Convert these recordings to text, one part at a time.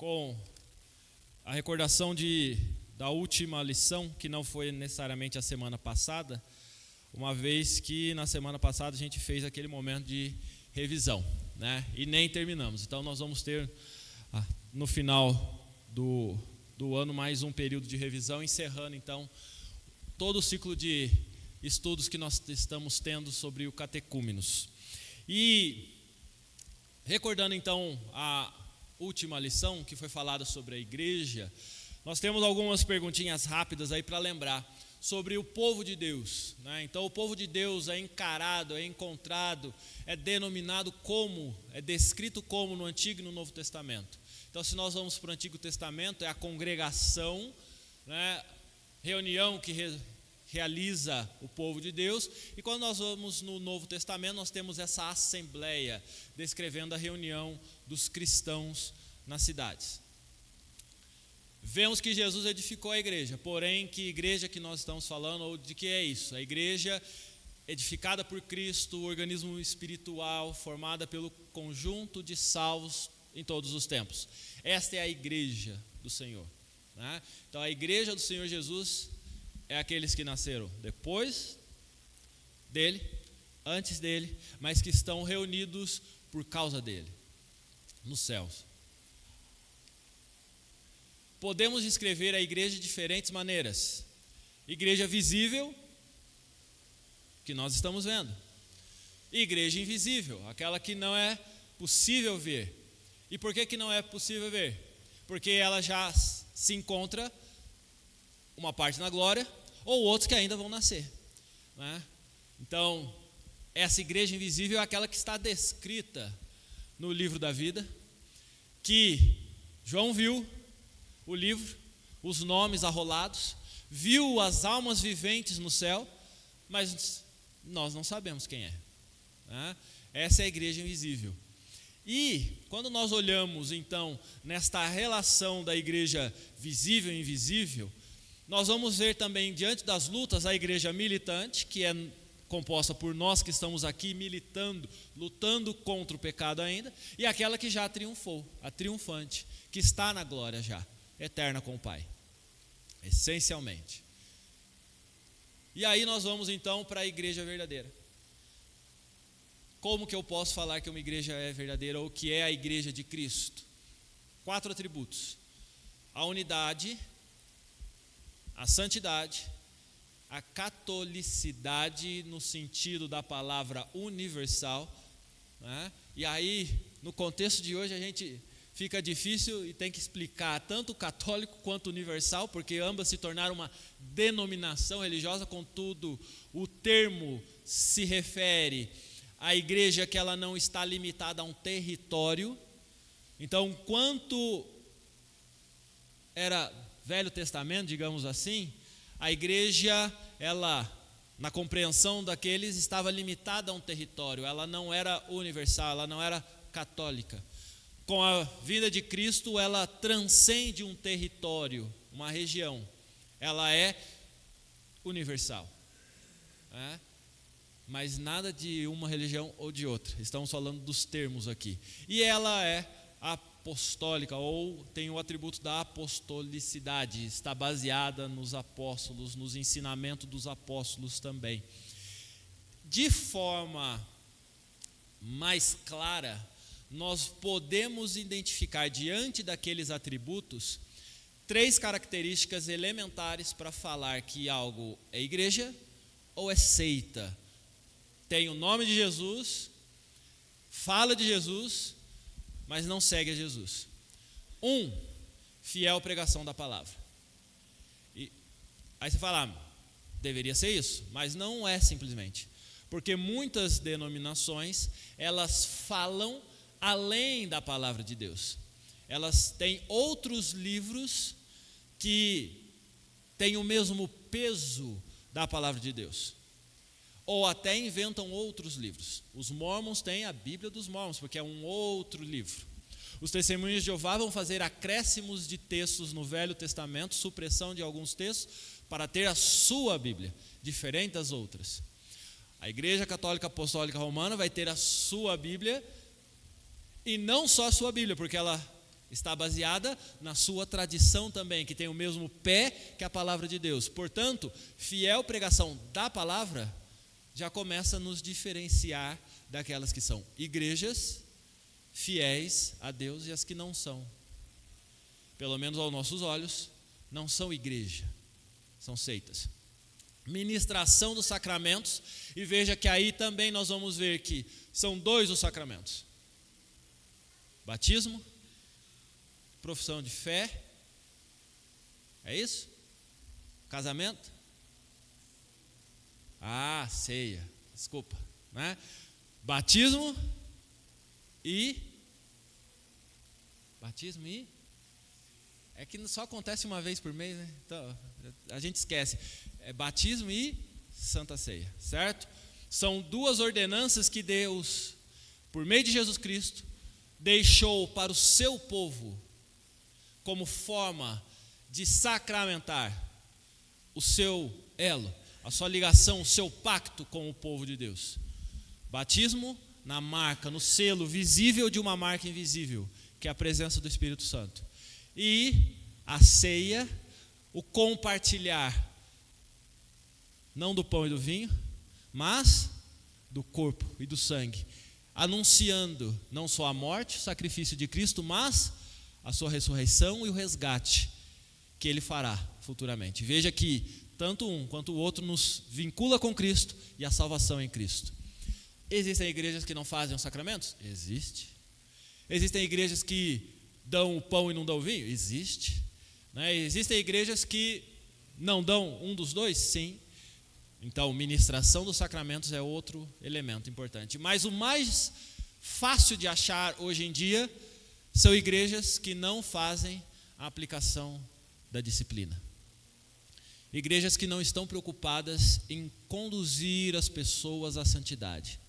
com a recordação da última lição, que não foi necessariamente a semana passada, uma vez que na semana passada a gente fez aquele momento de revisão, né? E nem terminamos. Então nós vamos ter no final do ano mais um período de revisão, encerrando então todo o ciclo de estudos que nós estamos tendo sobre o catecúmenos. E recordando então a última lição que foi falada sobre a igreja, nós temos algumas perguntinhas rápidas aí para lembrar sobre o povo de Deus, né? Então o povo de Deus é encarado, é encontrado, é denominado como, é descrito como no Antigo e no Novo Testamento. Então se nós vamos para o Antigo Testamento, é a congregação, né? Reunião que realiza o povo de Deus, e quando nós vamos no Novo Testamento, nós temos essa assembleia, descrevendo a reunião dos cristãos nas cidades. Vemos que Jesus edificou a igreja, porém, que igreja que nós estamos falando, ou de que é isso? A igreja edificada por Cristo, o organismo espiritual, formada pelo conjunto de salvos em todos os tempos. Esta é a igreja do Senhor, né? Então a igreja do Senhor Jesus é aqueles que nasceram depois dele, antes dele, mas que estão reunidos por causa dele, nos céus. Podemos descrever a igreja de diferentes maneiras. Igreja visível, que nós estamos vendo. Igreja invisível, aquela que não é possível ver. E por que não é possível ver? Porque ela já se encontra uma parte na glória, ou outros que ainda vão nascer, né? Então, essa igreja invisível é aquela que está descrita no livro da vida, que João viu o livro, os nomes arrolados, viu as almas viventes no céu, mas nós não sabemos quem é, né? Essa é a igreja invisível. E quando nós olhamos então nesta relação da igreja visível e invisível, nós vamos ver também diante das lutas a igreja militante, que é composta por nós que estamos aqui militando, lutando contra o pecado ainda, e aquela que já triunfou, a triunfante, que está na glória já, eterna com o Pai, essencialmente. E aí nós vamos então para a igreja verdadeira. Como que eu posso falar que uma igreja é verdadeira ou que é a igreja de Cristo? 4 atributos: a unidade, a santidade, a catolicidade no sentido da palavra universal, né? E aí, no contexto de hoje, a gente fica difícil e tem que explicar tanto católico quanto universal, porque ambas se tornaram uma denominação religiosa, contudo, o termo se refere à igreja que ela não está limitada a um território. Então, quanto era Velho Testamento, digamos assim, a igreja, ela, na compreensão daqueles, estava limitada a um território, ela não era universal, ela não era católica. Com a vinda de Cristo, ela transcende um território, uma região, ela é universal, né? Mas nada de uma religião ou de outra, estamos falando dos termos aqui. E ela é apostólica, ou tem o atributo da apostolicidade, está baseada nos apóstolos, nos ensinamentos dos apóstolos também. De forma mais clara, nós podemos identificar diante daqueles atributos 3 características elementares para falar que algo é igreja ou é seita. Tem o nome de Jesus, fala de Jesus, mas não segue a Jesus. 1, fiel pregação da palavra. E aí você fala, deveria ser isso, mas não é simplesmente. Porque muitas denominações, elas falam além da palavra de Deus. Elas têm outros livros que têm o mesmo peso da palavra de Deus. Ou até inventam outros livros. Os Mormons têm a Bíblia dos Mormons, porque é um outro livro. Os Testemunhas de Jeová vão fazer acréscimos de textos no Velho Testamento, supressão de alguns textos, para ter a sua Bíblia, diferente das outras. A Igreja Católica Apostólica Romana vai ter a sua Bíblia, e não só a sua Bíblia, porque ela está baseada na sua tradição também, que tem o mesmo pé que a palavra de Deus. Portanto, fiel pregação da palavra já começa a nos diferenciar daquelas que são igrejas fiéis a Deus e as que não são. Pelo menos aos nossos olhos, não são igreja, são seitas. Ministração dos sacramentos, e veja que aí também nós vamos ver que são 2 os sacramentos: batismo, profissão de fé, é isso? Casamento? Ceia, desculpa, né? Batismo e é que só acontece uma vez por mês, né? Então a gente esquece. É batismo e Santa Ceia, certo? São 2 ordenanças que Deus, por meio de Jesus Cristo, deixou para o seu povo como forma de sacramentar o seu elo, a sua ligação, o seu pacto com o povo de Deus. Batismo na marca, no selo visível de uma marca invisível, que é a presença do Espírito Santo. E a ceia, o compartilhar, não do pão e do vinho, mas do corpo e do sangue, anunciando não só a morte, o sacrifício de Cristo, mas a sua ressurreição e o resgate que Ele fará futuramente. Veja que tanto um quanto o outro nos vincula com Cristo e a salvação em Cristo. Existem igrejas que não fazem os sacramentos? Existe. Existem igrejas que dão o pão e não dão o vinho? Existe. Existem igrejas que não dão um dos dois? Sim. Então, ministração dos sacramentos é outro elemento importante. Mas o mais fácil de achar hoje em dia são igrejas que não fazem a aplicação da disciplina. Igrejas que não estão preocupadas em conduzir as pessoas à santidade.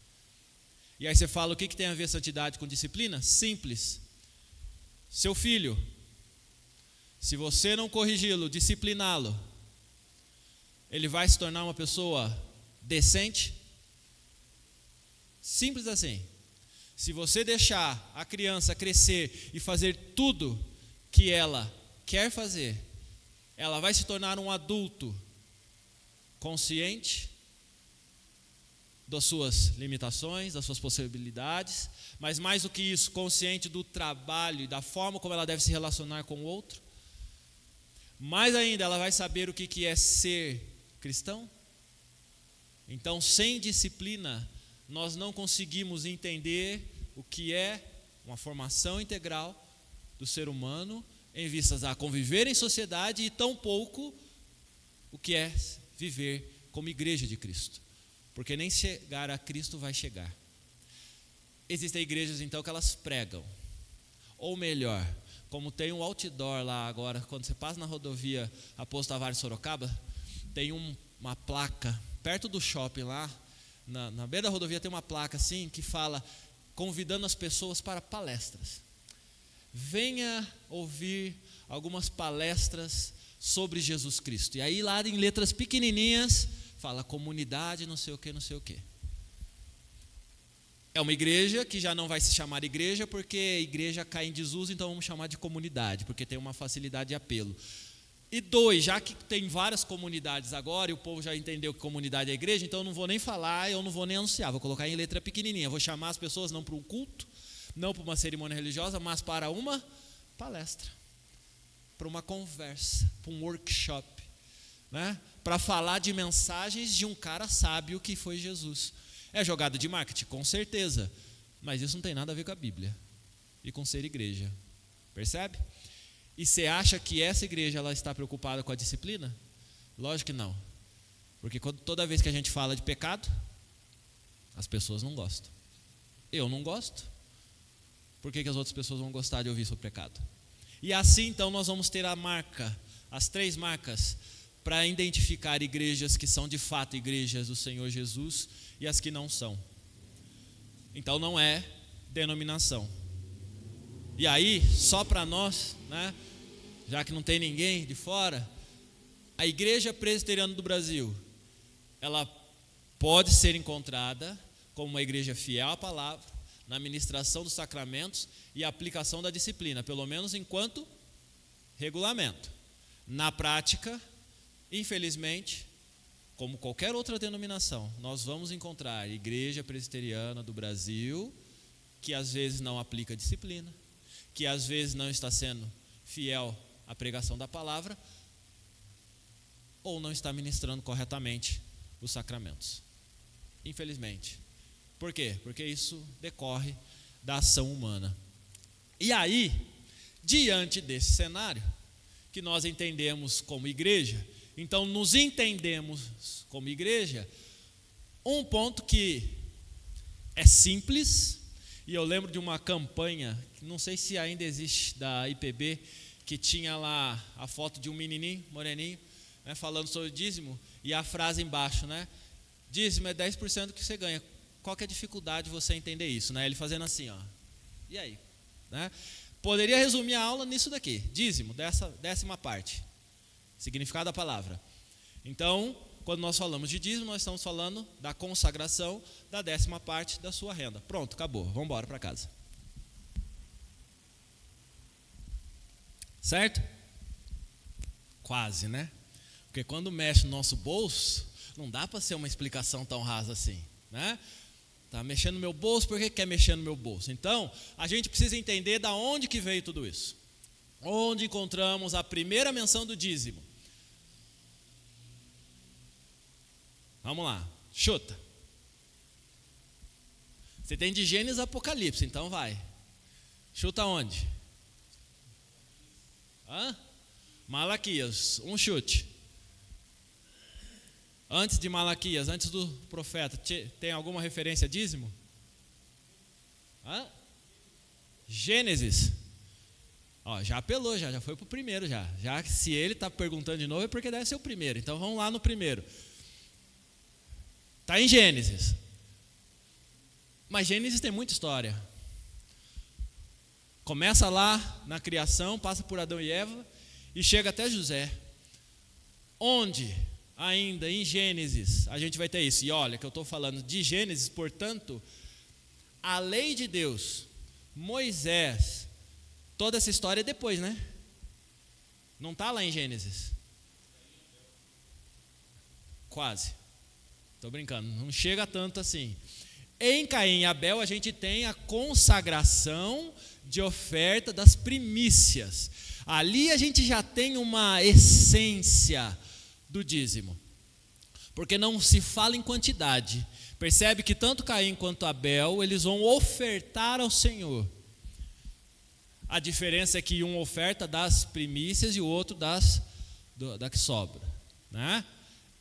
E aí você fala, o que tem a ver santidade com disciplina? Simples. Seu filho, se você não corrigi-lo, discipliná-lo, ele vai se tornar uma pessoa decente? Simples assim. Se você deixar a criança crescer e fazer tudo que ela quer fazer, ela vai se tornar um adulto consciente das suas limitações, das suas possibilidades, mas mais do que isso, consciente do trabalho e da forma como ela deve se relacionar com o outro. Mais ainda, ela vai saber o que é ser cristão. Então, sem disciplina, nós não conseguimos entender o que é uma formação integral do ser humano em vistas a conviver em sociedade e tampouco o que é viver como igreja de Cristo. Porque nem chegar a Cristo vai chegar. Existem igrejas então que elas pregam, ou melhor, como tem um outdoor lá agora, quando você passa na rodovia Raposo Tavares Sorocaba, tem uma placa perto do shopping lá, na beira da rodovia tem uma placa assim que fala, convidando as pessoas para palestras. Venha ouvir algumas palestras sobre Jesus Cristo. E aí lá em letras pequenininhas fala comunidade não sei o que, não sei o que. É uma igreja que já não vai se chamar igreja porque a igreja cai em desuso, então vamos chamar de comunidade, porque tem uma facilidade de apelo. E 2, já que tem várias comunidades agora e o povo já entendeu que comunidade é igreja, então eu não vou nem falar, eu não vou nem anunciar, vou colocar em letra pequenininha, vou chamar as pessoas não para um culto, não para uma cerimônia religiosa, mas para uma palestra, para uma conversa, para um workshop, né? Para falar de mensagens de um cara sábio que foi Jesus. É jogada de marketing? Com certeza, mas isso não tem nada a ver com a Bíblia e com ser igreja, percebe? E você acha que essa igreja ela está preocupada com a disciplina? Lógico que não, porque toda vez que a gente fala de pecado, as pessoas não gostam. Eu não gosto. Por que as outras pessoas vão gostar de ouvir sobre pecado? E assim então nós vamos ter a marca, as 3 marcas, para identificar igrejas que são de fato igrejas do Senhor Jesus e as que não são. Então não é denominação. E aí, só para nós, né, já que não tem ninguém de fora, a Igreja Presbiteriana do Brasil, ela pode ser encontrada como uma igreja fiel à palavra, na ministração dos sacramentos e aplicação da disciplina, pelo menos enquanto regulamento. Na prática, infelizmente, como qualquer outra denominação, nós vamos encontrar igreja presbiteriana do Brasil que às vezes não aplica disciplina, que às vezes não está sendo fiel à pregação da palavra, ou não está ministrando corretamente os sacramentos. Infelizmente. Por quê? Porque isso decorre da ação humana. E aí, diante desse cenário, que nós entendemos como igreja, então nos entendemos como igreja, um ponto que é simples, e eu lembro de uma campanha, não sei se ainda existe, da IPB, que tinha lá a foto de um menininho, moreninho, né, falando sobre dízimo, e a frase embaixo, né? Dízimo é 10% do que você ganha. Qual que é a dificuldade de você entender isso, né? Ele fazendo assim, ó. E aí? Né? Poderia resumir a aula nisso daqui. Dízimo, décima parte. Significado da palavra. Então, quando nós falamos de dízimo, nós estamos falando da consagração da 10ª parte da sua renda. Pronto, acabou. Vamos embora para casa. Certo? Quase, né? Porque quando mexe no nosso bolso, não dá para ser uma explicação tão rasa assim, né? Está mexendo no meu bolso, por que quer mexer no meu bolso? Então, a gente precisa entender de onde que veio tudo isso. Onde encontramos a primeira menção do dízimo? Vamos lá, chuta. Você tem de Gênesis a Apocalipse, então vai. Chuta onde? Malaquias, um chute. Antes de Malaquias, antes do profeta, tem alguma referência a dízimo? Gênesis. Ó, já apelou, já foi para o primeiro já. Já que se ele está perguntando de novo é porque deve ser o primeiro. Então vamos lá no primeiro. Está em Gênesis. Mas Gênesis tem muita história. Começa lá na criação, passa por Adão e Eva e chega até José. Onde ainda em Gênesis a gente vai ter isso. E olha que eu estou falando de Gênesis, portanto, a lei de Deus, Moisés, toda essa história é depois, né? Não está lá em Gênesis. Quase. Estou brincando, não chega tanto assim. Em Caim e Abel a gente tem a consagração de oferta das primícias. Ali a gente já tem uma essência do dízimo, porque não se fala em quantidade. Percebe que tanto Caim quanto Abel, eles vão ofertar ao Senhor. A diferença é que um oferta das primícias e o outro da que sobra, né?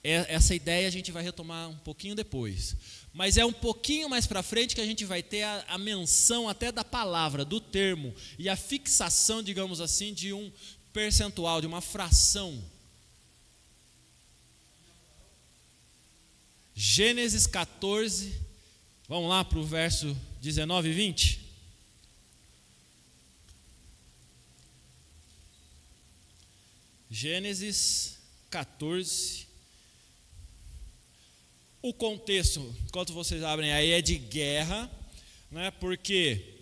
Essa ideia a gente vai retomar um pouquinho depois, mas é um pouquinho mais para frente que a gente vai ter a menção até da palavra, do termo, e a fixação, digamos assim, de um percentual, de uma fração. Gênesis 14, vamos lá para o verso 19 e 20. Gênesis 14. O contexto, enquanto vocês abrem aí, é de guerra, né? Porque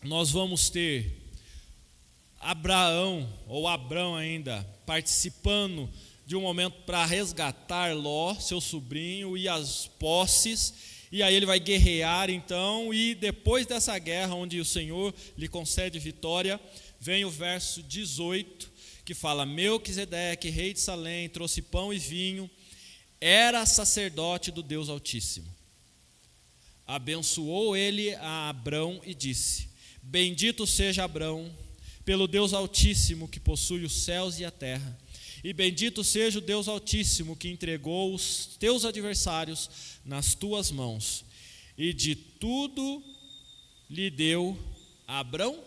nós vamos ter Abraão, ou Abrão ainda, participando de um momento para resgatar Ló, seu sobrinho, e as posses, e aí ele vai guerrear então, e depois dessa guerra, onde o Senhor lhe concede vitória, vem o verso 18, que fala: Melquisedeque, rei de Salém, trouxe pão e vinho, era sacerdote do Deus Altíssimo. Abençoou ele a Abrão e disse: Bendito seja Abrão, pelo Deus Altíssimo que possui os céus e a terra, e bendito seja o Deus Altíssimo que entregou os teus adversários nas tuas mãos, e de tudo lhe deu a Abrão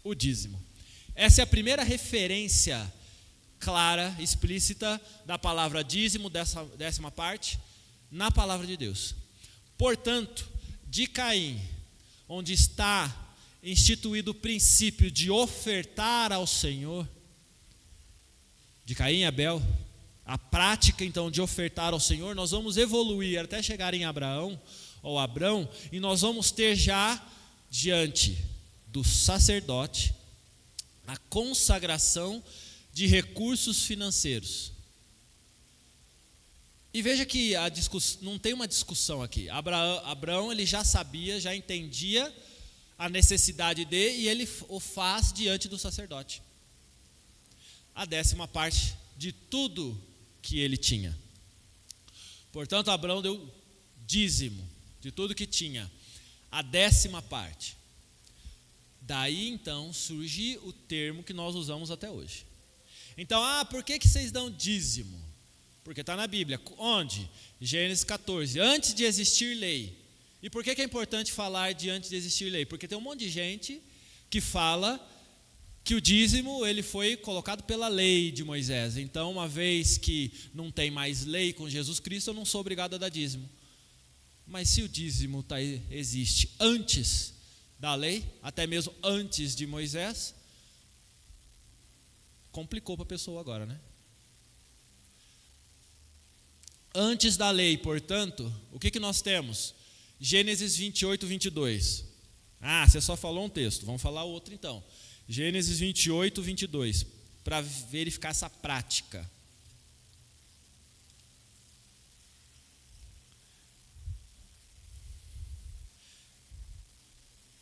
o dízimo. Essa é a primeira referência clara, explícita da palavra dízimo, dessa 10ª parte, na palavra de Deus. Portanto, de Caim, onde está instituído o princípio de ofertar ao Senhor, de Caim e Abel, a prática então de ofertar ao Senhor, nós vamos evoluir até chegar em Abraão, ou Abrão, e nós vamos ter já diante do sacerdote a consagração de recursos financeiros. E veja que não tem uma discussão aqui. Abraão ele já sabia, já entendia a necessidade e ele o faz diante do sacerdote. A 10ª parte de tudo que ele tinha. Portanto, Abraão deu dízimo de tudo que tinha, a 10ª parte. Daí então surge o termo que nós usamos até hoje. Então, por que vocês dão dízimo? Porque está na Bíblia. Onde? Gênesis 14, antes de existir lei. E por que é importante falar de antes de existir lei? Porque tem um monte de gente que fala que o dízimo ele foi colocado pela lei de Moisés. Então, uma vez que não tem mais lei com Jesus Cristo, eu não sou obrigado a dar dízimo. Mas se o dízimo existe antes da lei, até mesmo antes de Moisés, complicou para a pessoa agora, né? Antes da lei, portanto, o que nós temos? Gênesis 28, 22. Você só falou um texto, vamos falar outro então. Gênesis 28, 22, para verificar essa prática.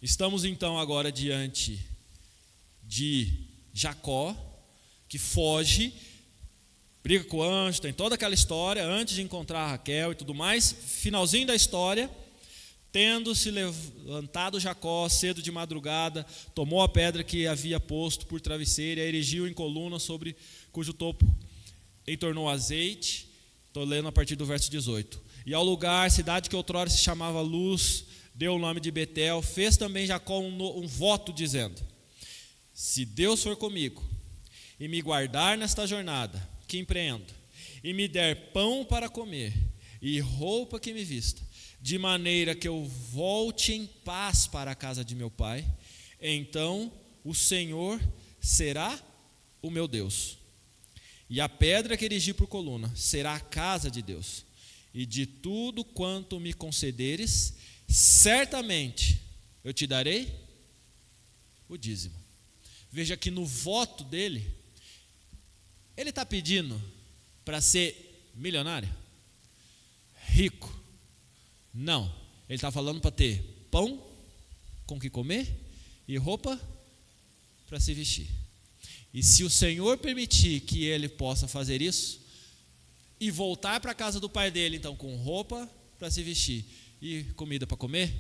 Estamos então agora diante de Jacó, que foge, briga com o anjo, tem toda aquela história, antes de encontrar Raquel e tudo mais. Finalzinho da história, tendo se levantado Jacó cedo de madrugada, tomou a pedra que havia posto por travesseiro e a erigiu em coluna, sobre cujo topo entornou azeite. Estou lendo a partir do verso 18. E ao lugar, cidade que outrora se chamava Luz, deu o nome de Betel. Fez também Jacó um voto dizendo: se Deus for comigo e me guardar nesta jornada que empreendo, e me der pão para comer e roupa que me vista, de maneira que eu volte em paz para a casa de meu pai, então o Senhor será o meu Deus, e a pedra que erigi por coluna será a casa de Deus, e de tudo quanto me concederes, certamente eu te darei o dízimo. Veja que no voto dele, ele está pedindo para ser milionário, rico. Não, ele está falando para ter pão com que comer e roupa para se vestir. E se o Senhor permitir que ele possa fazer isso e voltar para a casa do pai dele, então com roupa para se vestir e comida para comer,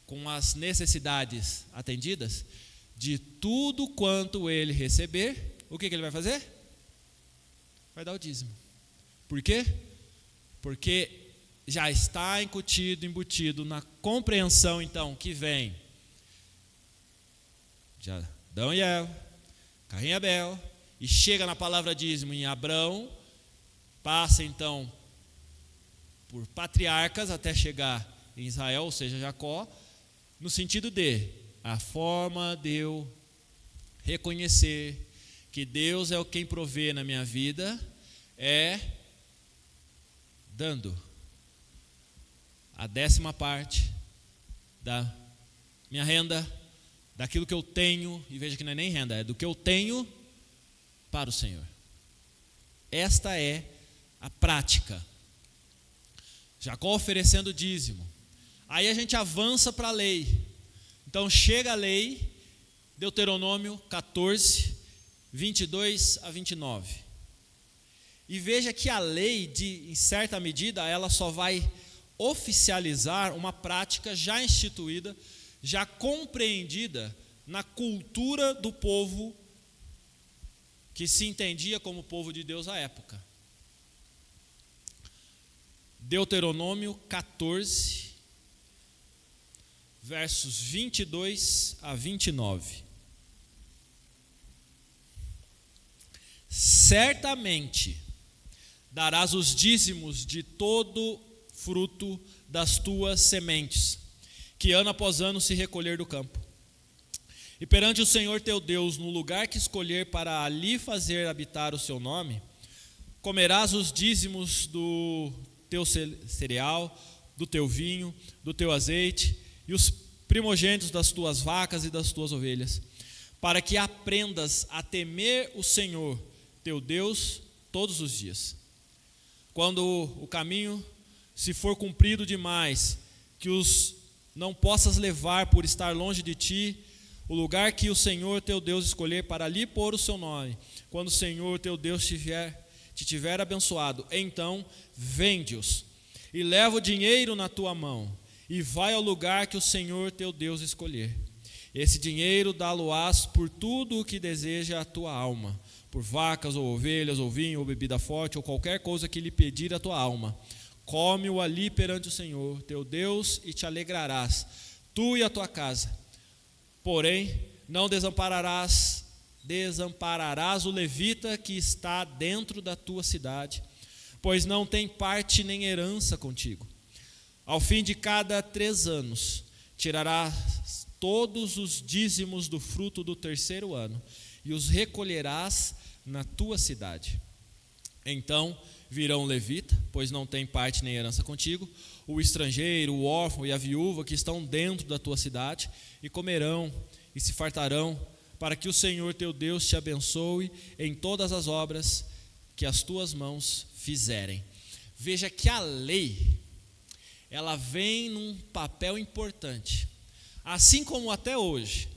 com as necessidades atendidas, de tudo quanto ele receber, o que ele vai fazer? Vai dar o dízimo. Por quê? Porque já está embutido na compreensão então que vem de Adão e Eva, Caim e Abel, e chega na palavra dízimo em Abrão, passa então por patriarcas até chegar em Israel, ou seja, Jacó, no sentido de a forma de eu reconhecer que Deus é o quem provê na minha vida é dando a 10ª parte da minha renda, daquilo que eu tenho, e veja que não é nem renda, é do que eu tenho para o Senhor. Esta é a prática. Jacó oferecendo dízimo. Aí a gente avança para a lei. Então chega a lei, Deuteronômio 14, 22 a 29. E veja que a lei, em certa medida, ela só vai oficializar uma prática já instituída, já compreendida na cultura do povo que se entendia como povo de Deus à época. Deuteronômio 14, versos 22 a 29. Certamente darás os dízimos de todo fruto das tuas sementes, que ano após ano se recolher do campo. E perante o Senhor teu Deus, no lugar que escolher para ali fazer habitar o seu nome, comerás os dízimos do teu cereal, do teu vinho, do teu azeite e os primogênitos das tuas vacas e das tuas ovelhas, para que aprendas a temer o Senhor, teu Deus, todos os dias. Quando o caminho se for comprido demais, que os não possas levar por estar longe de ti, o lugar que o Senhor teu Deus escolher para ali pôr o seu nome, quando o Senhor teu Deus te tiver abençoado, então vende-os e leva o dinheiro na tua mão e vai ao lugar que o Senhor teu Deus escolher. Esse dinheiro dá-lo-ás por tudo o que deseja a tua alma, por vacas ou ovelhas ou vinho ou bebida forte ou qualquer coisa que lhe pedir a tua alma. Come-o ali perante o Senhor teu Deus e te alegrarás, tu e a tua casa. Porém, não desampararás o levita que está dentro da tua cidade, pois não tem parte nem herança contigo. Ao fim de cada 3 anos, tirarás todos os dízimos do fruto do 3º ano e os recolherás na tua cidade. Então virão o levita, pois não tem parte nem herança contigo, o estrangeiro, o órfão e a viúva que estão dentro da tua cidade, e comerão e se fartarão, para que o Senhor teu Deus te abençoe em todas as obras que as tuas mãos fizerem. Veja que a lei, ela vem num papel importante. Assim como até hoje,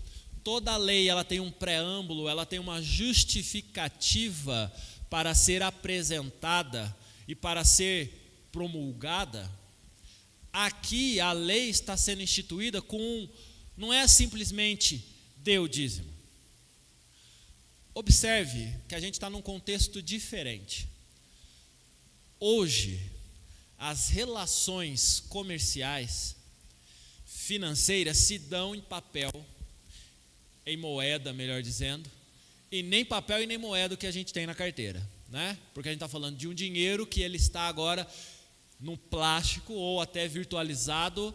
toda lei ela tem um preâmbulo, ela tem uma justificativa para ser apresentada e para ser promulgada. Aqui a lei está sendo instituída não é simplesmente dê o dízimo. Observe que a gente está num contexto diferente. Hoje, as relações comerciais, financeiras, se dão em papel, em moeda, melhor dizendo, e nem papel e nem moeda que a gente tem na carteira, né? Porque a gente está falando de um dinheiro que ele está agora no plástico ou até virtualizado.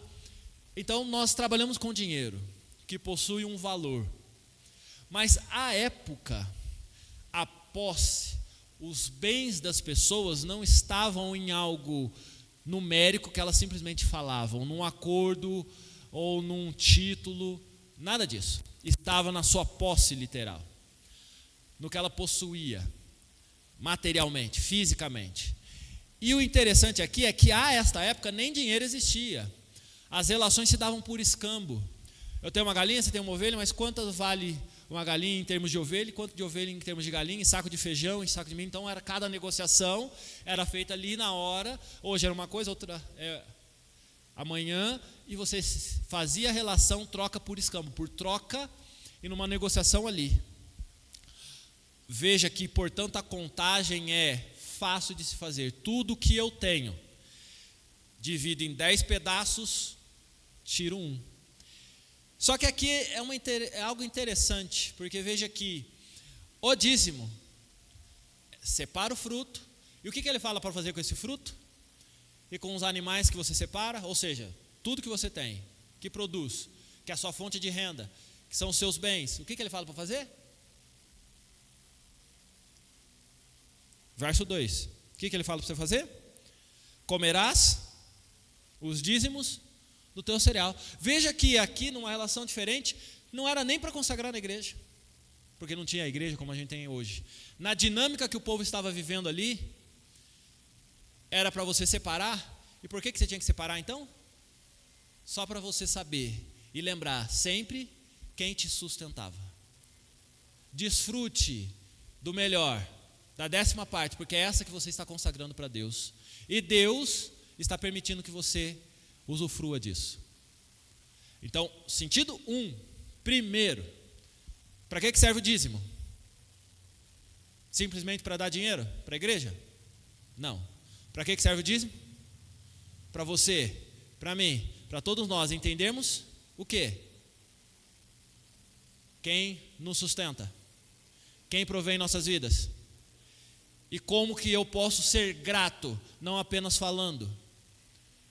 Então nós trabalhamos com dinheiro que possui um valor, mas à época, a posse, os bens das pessoas não estavam em algo numérico que elas simplesmente falavam, num acordo ou num título, nada disso. Estava na sua posse literal, no que ela possuía, materialmente, fisicamente. E o interessante aqui é que a esta época nem dinheiro existia. As relações se davam por escambo. Eu tenho uma galinha, você tem uma ovelha, mas quanto vale uma galinha em termos de ovelha, e quanto de ovelha em termos de galinha, em saco de feijão, em saco de milho? Então cada negociação era feita ali na hora. Hoje era uma coisa, outra amanhã, e você fazia a relação troca por escambo, por troca e numa negociação ali. Veja que, portanto, a contagem é fácil de se fazer. Tudo que eu tenho, divido em 10 pedaços, tiro 1. Só que aqui é algo interessante, porque veja que o dízimo separa o fruto. E o que ele fala para fazer com esse fruto? E com os animais que você separa? Ou seja, tudo que você tem, que produz, que é a sua fonte de renda, que são os seus bens. O que ele fala para fazer? Verso 2. O que ele fala para você fazer? Comerás os dízimos do teu cereal. Veja que aqui, numa relação diferente, não era nem para consagrar na igreja, porque não tinha a igreja como a gente tem hoje. Na dinâmica que o povo estava vivendo ali, era para você separar. E por que você tinha que separar então? Só para você saber e lembrar sempre quem te sustentava. Desfrute do melhor, da 10ª parte, porque é essa que você está consagrando para Deus. E Deus está permitindo que você usufrua disso. Então, sentido 1, primeiro, para que serve o dízimo? Simplesmente para dar dinheiro para a igreja? Não. Para que serve o dízimo? Para você, para mim, para todos nós entendermos o quê? Quem nos sustenta? Quem provém nossas vidas? E como que eu posso ser grato, não apenas falando,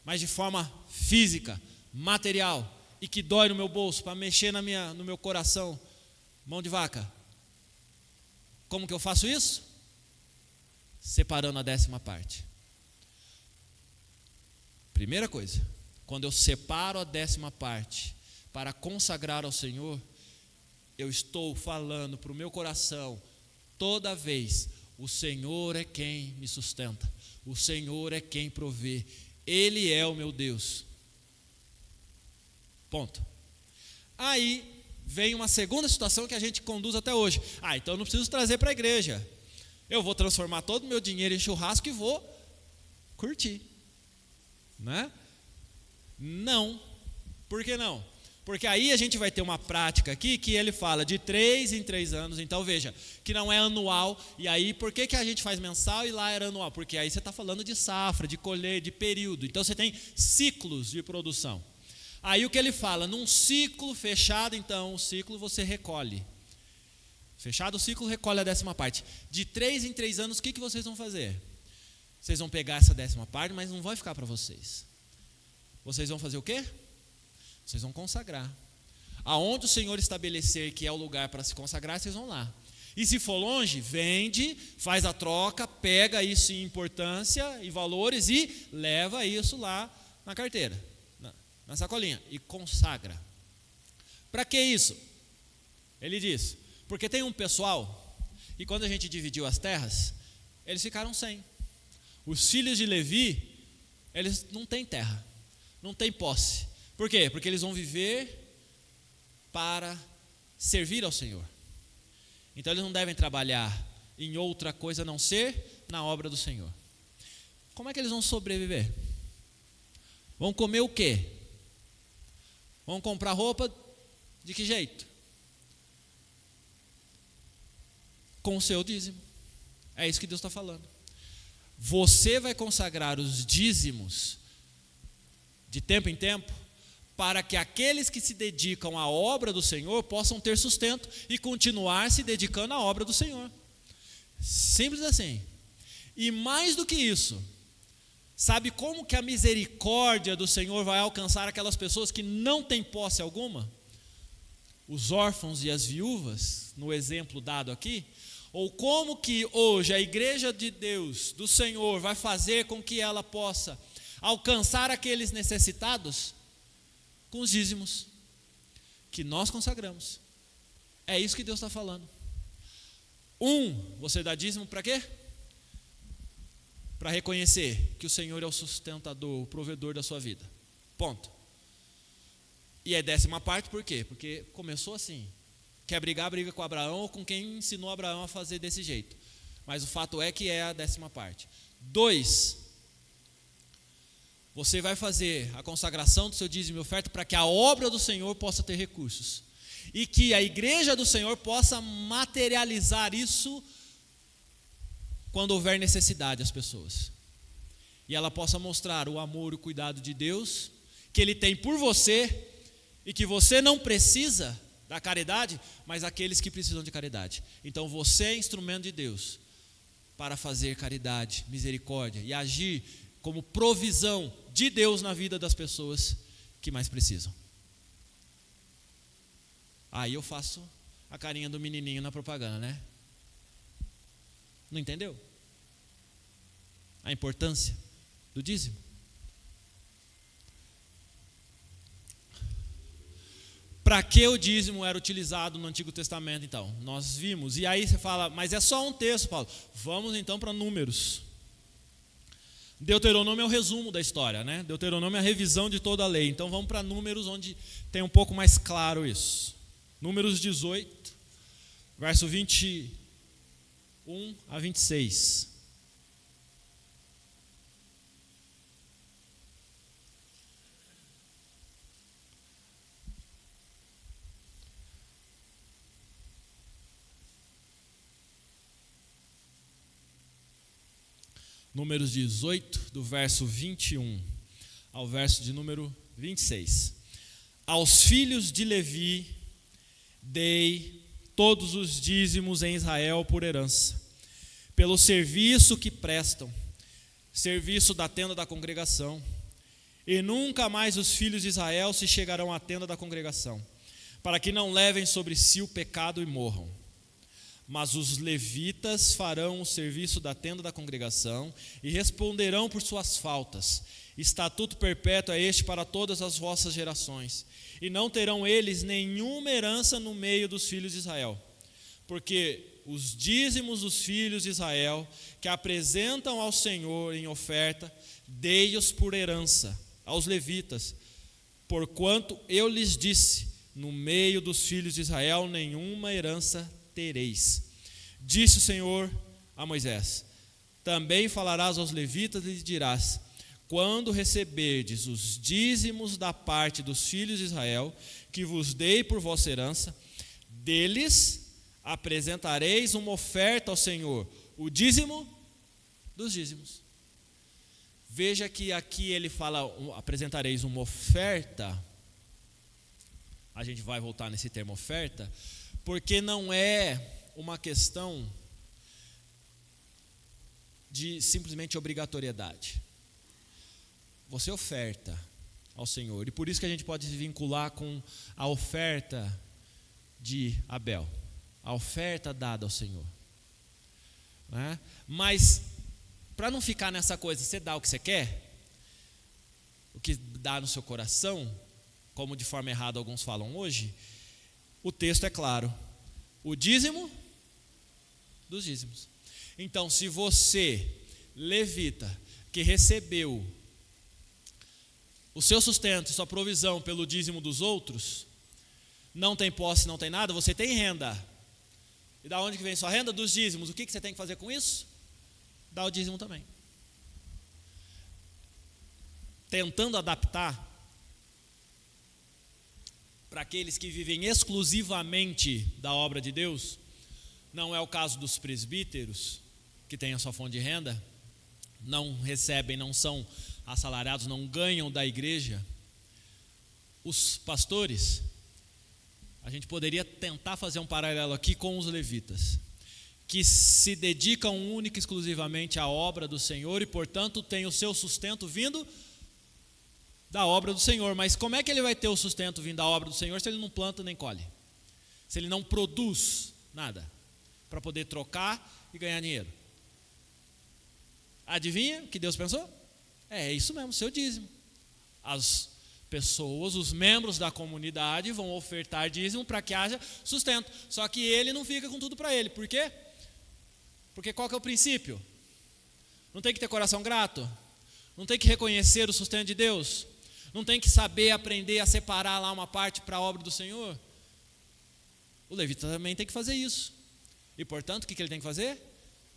mas de forma física, material, e que dói no meu bolso, para mexer no meu coração, mão de vaca. Como que eu faço isso? Separando a 10ª parte. Primeira coisa, quando eu separo a 10ª para consagrar ao Senhor, eu estou falando para o meu coração, toda vez, o Senhor é quem me sustenta, o Senhor é quem provê, Ele é o meu Deus. Ponto. Aí vem uma segunda situação que a gente conduz até hoje. Então eu não preciso trazer para a igreja. Eu vou transformar todo o meu dinheiro em churrasco e vou curtir. Né? Não. Por que não? Porque aí a gente vai ter uma prática aqui que ele fala de 3 em 3 anos. Então veja, que não é anual. E aí por que a gente faz mensal e lá era anual? Porque aí você está falando de safra, de colher, de período. Então você tem ciclos de produção. Aí o que ele fala, num ciclo fechado, então, o ciclo você recolhe. Fechado o ciclo, recolhe a 10ª parte. De 3 em 3 anos, o que vocês vão fazer? Vocês vão pegar essa 10ª parte, mas não vai ficar para vocês. Vocês vão fazer o quê? Vocês vão consagrar. Aonde o Senhor estabelecer que é o lugar para se consagrar, vocês vão lá. E se for longe, vende, faz a troca, pega isso em importância e valores e leva isso lá na carteira. Na sacolinha, e consagra. Para que isso? Ele diz, porque tem um pessoal, e quando a gente dividiu as terras, eles ficaram sem. Os filhos de Levi, eles não têm terra, não têm posse. Por quê? Porque eles vão viver para servir ao Senhor. Então eles não devem trabalhar em outra coisa a não ser na obra do Senhor. Como é que eles vão sobreviver? Vão comer o quê? Vão comprar roupa de que jeito? Com o seu dízimo. É isso que Deus está falando. Você vai consagrar os dízimos de tempo em tempo para que aqueles que se dedicam à obra do Senhor possam ter sustento e continuar se dedicando à obra do Senhor. Simples assim. E mais do que isso, sabe como que a misericórdia do Senhor vai alcançar aquelas pessoas que não têm posse alguma? Os órfãos e as viúvas, no exemplo dado aqui. Ou como que hoje a igreja de Deus, do Senhor, vai fazer com que ela possa alcançar aqueles necessitados? Com os dízimos que nós consagramos. É isso que Deus está falando. Você dá dízimo para quê? Para reconhecer que o Senhor é o sustentador, o provedor da sua vida. Ponto. E é 10ª parte por quê? Porque começou assim. Quer brigar, briga com Abraão ou com quem ensinou Abraão a fazer desse jeito. Mas o fato é que é a 10ª parte. 2, você vai fazer a consagração do seu dízimo e oferta para que a obra do Senhor possa ter recursos. E que a igreja do Senhor possa materializar isso quando houver necessidade às pessoas. E ela possa mostrar o amor e o cuidado de Deus que Ele tem por você e que você não precisa da caridade, mas aqueles que precisam de caridade. Então você é instrumento de Deus para fazer caridade, misericórdia e agir como provisão de Deus na vida das pessoas que mais precisam. Aí eu faço a carinha do menininho na propaganda, né? Não entendeu? A importância do dízimo. Para que o dízimo era utilizado no Antigo Testamento, então? Nós vimos. E aí você fala, mas é só um texto, Paulo. Vamos então para Números. Deuteronômio é o resumo da história, né? Deuteronômio é a revisão de toda a lei. Então vamos para Números, onde tem um pouco mais claro isso. Números 18, verso 21 a 26. Números 18, do verso 21 ao verso de número 26. Aos filhos de Levi dei todos os dízimos em Israel por herança, pelo serviço que prestam, serviço da tenda da congregação. E nunca mais os filhos de Israel se chegarão à tenda da congregação, para que não levem sobre si o pecado e morram. Mas os levitas farão o serviço da tenda da congregação e responderão por suas faltas, Estatuto perpétuo é este para todas as vossas gerações. E não terão eles nenhuma herança no meio dos filhos de Israel. Porque os dízimos dos filhos de Israel, que apresentam ao Senhor em oferta, dei-os por herança aos levitas, porquanto eu lhes disse, no meio dos filhos de Israel nenhuma herança tereis. Disse o Senhor a Moisés: também falarás aos levitas e lhes dirás: quando receberdes os dízimos da parte dos filhos de Israel, que vos dei por vossa herança, deles apresentareis uma oferta ao Senhor, o dízimo dos dízimos. Veja que aqui ele fala, apresentareis uma oferta. A gente vai voltar nesse termo oferta, porque não é uma questão de simplesmente obrigatoriedade. Você oferta ao Senhor, e por isso que a gente pode se vincular com a oferta de Abel, a oferta dada ao Senhor, né? Mas para não ficar nessa coisa, você dá o que você quer, o que dá no seu coração, como de forma errada alguns falam hoje, o texto é claro: o dízimo dos dízimos. Então, se você, levita, que recebeu o seu sustento, sua provisão pelo dízimo dos outros, não tem posse, não tem nada, você tem renda. E da onde que vem sua renda? Dos dízimos. O que você tem que fazer com isso? Dá o dízimo também. Tentando adaptar para aqueles que vivem exclusivamente da obra de Deus, não é o caso dos presbíteros, que têm a sua fonte de renda, não recebem, não são assalariados, não ganham da igreja. Os pastores, a gente poderia tentar fazer um paralelo aqui com os levitas, que se dedicam única e exclusivamente à obra do Senhor e, portanto, têm o seu sustento vindo da obra do Senhor. Mas como é que ele vai ter o sustento vindo da obra do Senhor se ele não planta nem colhe? Se ele não produz nada para poder trocar e ganhar dinheiro? Adivinha o que Deus pensou? É isso mesmo, seu dízimo. As pessoas, os membros da comunidade vão ofertar dízimo para que haja sustento. Só que ele não fica com tudo para ele. Por quê? Porque qual que é o princípio? Não tem que ter coração grato? Não tem que reconhecer o sustento de Deus? Não tem que saber aprender a separar lá uma parte para a obra do Senhor? O levita também tem que fazer isso. E portanto, o que ele tem que fazer?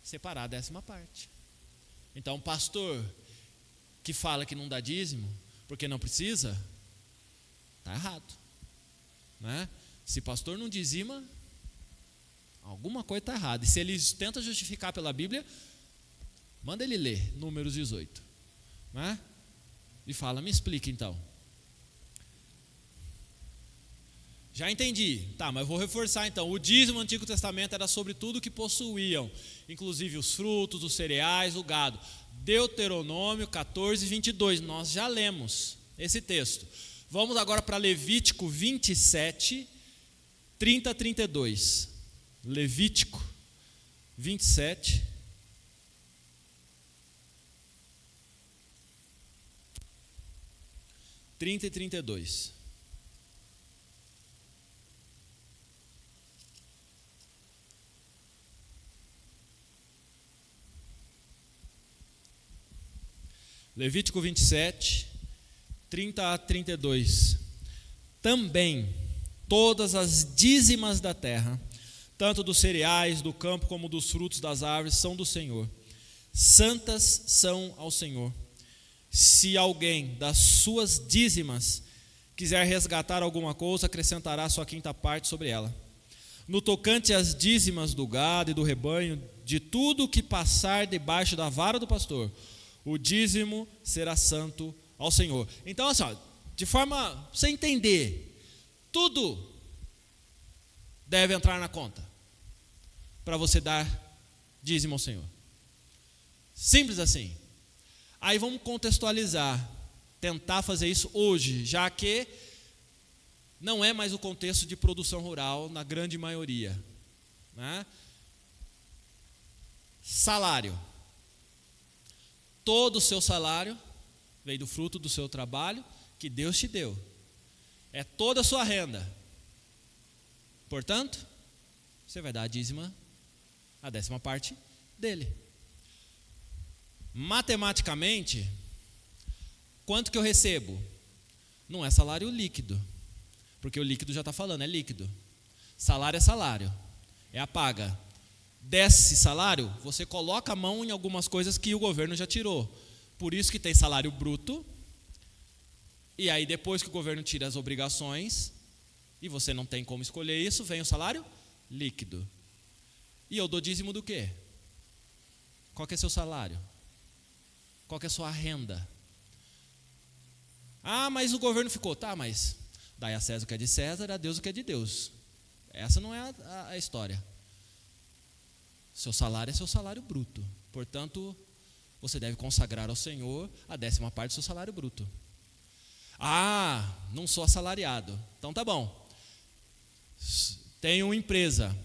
Separar a 10ª parte. Então, pastor que fala que não dá dízimo porque não precisa, está errado, né? Se pastor não dizima, alguma coisa está errada. E se ele tenta justificar pela Bíblia, manda ele ler Números 18, né? E fala: me explica então. Já entendi, tá, mas eu vou reforçar então. O dízimo no Antigo Testamento era sobre tudo que possuíam, inclusive os frutos, os cereais, o gado. Deuteronômio 14, 22, nós já lemos esse texto. Vamos agora para Levítico 27, 30 a 32. Levítico 27, 30 e 32. Levítico 27, 30 a 32. Também todas as dízimas da terra, tanto dos cereais, do campo, como dos frutos das árvores, são do Senhor. Santas são ao Senhor. Se alguém das suas dízimas quiser resgatar alguma coisa, acrescentará sua 5ª parte sobre ela. No tocante às dízimas do gado e do rebanho, de tudo que passar debaixo da vara do pastor, o dízimo será santo ao Senhor. Então, assim, de forma, pra você entender, tudo deve entrar na conta para você dar dízimo ao Senhor. Simples assim. Aí vamos contextualizar, tentar fazer isso hoje, já que não é mais o contexto de produção rural na grande maioria, né? Salário. Todo o seu salário Veio do fruto do seu trabalho que Deus te deu. É toda a sua renda. Portanto, você vai dar a dízima, a 10ª parte dele. Matematicamente, quanto que eu recebo? Não é salário líquido, porque o líquido já está falando, é líquido. Salário é salário, é a paga. Desse salário, você coloca a mão em algumas coisas que o governo já tirou. Por isso que tem salário bruto, e aí depois que o governo tira as obrigações, e você não tem como escolher isso, vem o salário líquido. E eu dou dízimo do quê? Qual que é seu salário? Qual que é sua renda? Ah, mas o governo ficou. Tá, mas dai a César o que é de César, a Deus o que é de Deus. Essa não é a história. Seu salário é seu salário bruto. Portanto, você deve consagrar ao Senhor a 10ª parte do seu salário bruto. Ah, não sou assalariado. Então tá bom. Tenho uma empresa,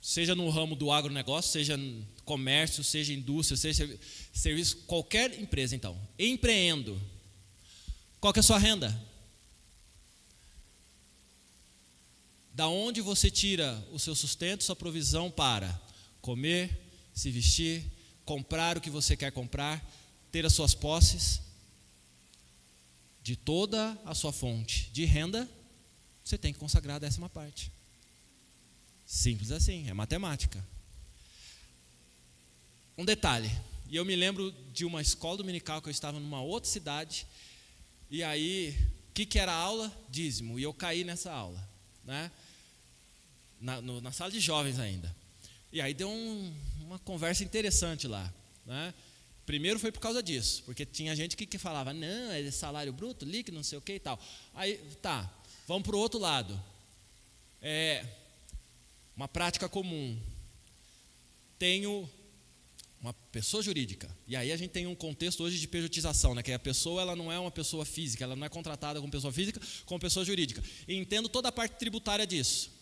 seja no ramo do agronegócio, seja comércio, seja indústria, seja serviço, qualquer empresa então. Empreendo. Qual que é a sua renda? Da onde você tira o seu sustento, sua provisão para comer, se vestir, comprar o que você quer comprar, ter as suas posses? De toda a sua fonte de renda, você tem que consagrar a 10ª parte. Simples assim, é matemática. Um detalhe, e eu me lembro de uma escola dominical que eu estava numa outra cidade, e aí, o que era a aula? Dízimo, e eu caí nessa aula, né? Na sala de jovens ainda. E aí deu uma conversa interessante lá, né? Primeiro foi por causa disso, porque tinha gente que falava, não, é salário bruto, líquido, não sei o que e tal. Aí, tá, vamos para o outro lado. Uma prática comum. Tenho uma pessoa jurídica, e aí a gente tem um contexto hoje de pejotização, né, que a pessoa ela não é uma pessoa física, ela não é contratada como pessoa física, como pessoa jurídica. E entendo toda a parte tributária disso.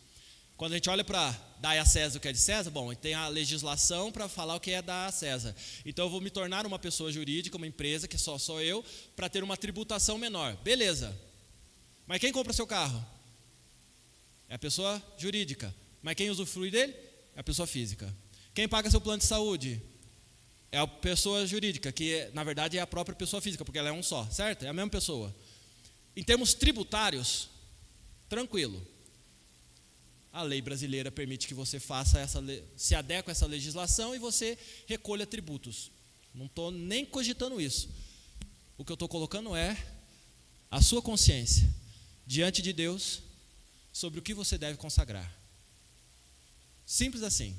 Quando a gente olha para dar a César o que é de César, bom, tem a legislação para falar o que é dar a César. Então eu vou me tornar uma pessoa jurídica, uma empresa, que só sou eu, para ter uma tributação menor. Beleza. Mas quem compra seu carro? É a pessoa jurídica. Mas quem usufrui dele? É a pessoa física. Quem paga seu plano de saúde? É a pessoa jurídica, que na verdade é a própria pessoa física, porque ela é um só, certo? É a mesma pessoa. Em termos tributários, tranquilo. A lei brasileira permite que você faça se adeque a essa legislação e você recolha tributos. Não estou nem cogitando isso. O que eu estou colocando é a sua consciência diante de Deus sobre o que você deve consagrar. Simples assim.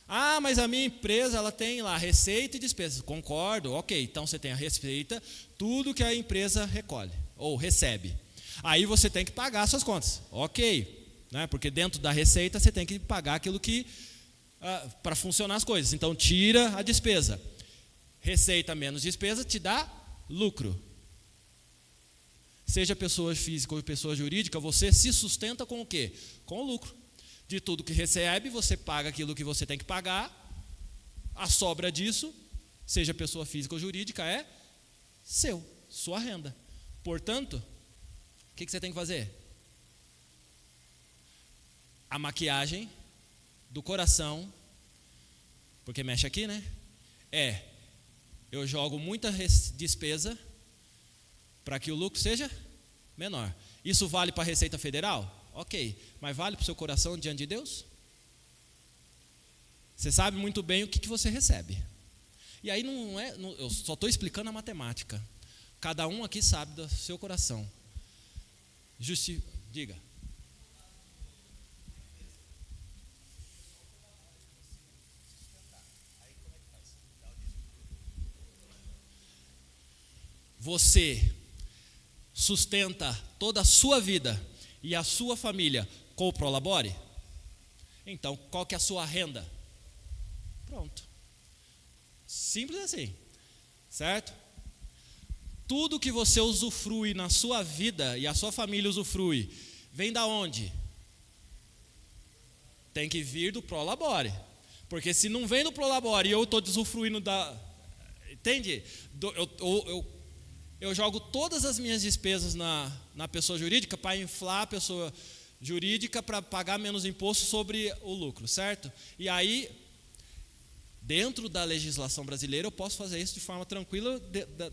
Ah, mas a minha empresa ela tem lá receita e despesa. Concordo, ok. Então você tem a receita, tudo que a empresa recolhe ou recebe. Aí você tem que pagar suas contas, ok. Né? Porque dentro da receita você tem que pagar aquilo que para funcionar as coisas. Então tira a despesa. Receita menos despesa te dá lucro. Seja pessoa física ou pessoa jurídica, você se sustenta com o quê? Com o lucro. De tudo que recebe, você paga aquilo que você tem que pagar. A sobra disso, seja pessoa física ou jurídica, é sua renda. Portanto, o que você tem que fazer? A maquiagem do coração, porque mexe aqui, né? Eu jogo muita despesa para que o lucro seja menor. Isso vale para a Receita Federal? Ok, mas vale para o seu coração diante de Deus? Você sabe muito bem o que você recebe. E aí eu só estou explicando a matemática. Cada um aqui sabe do seu coração. Diga. Você sustenta toda a sua vida e a sua família com o Prolabore? Então, qual que é a sua renda? Pronto. Simples assim, certo? Tudo que você usufrui na sua vida e a sua família usufrui, vem da onde? Tem que vir do Prolabore. Porque se não vem do Prolabore e eu estou usufruindo Entende? Eu jogo todas as minhas despesas na pessoa jurídica para inflar a pessoa jurídica para pagar menos imposto sobre o lucro, certo? E aí, dentro da legislação brasileira, eu posso fazer isso de forma tranquila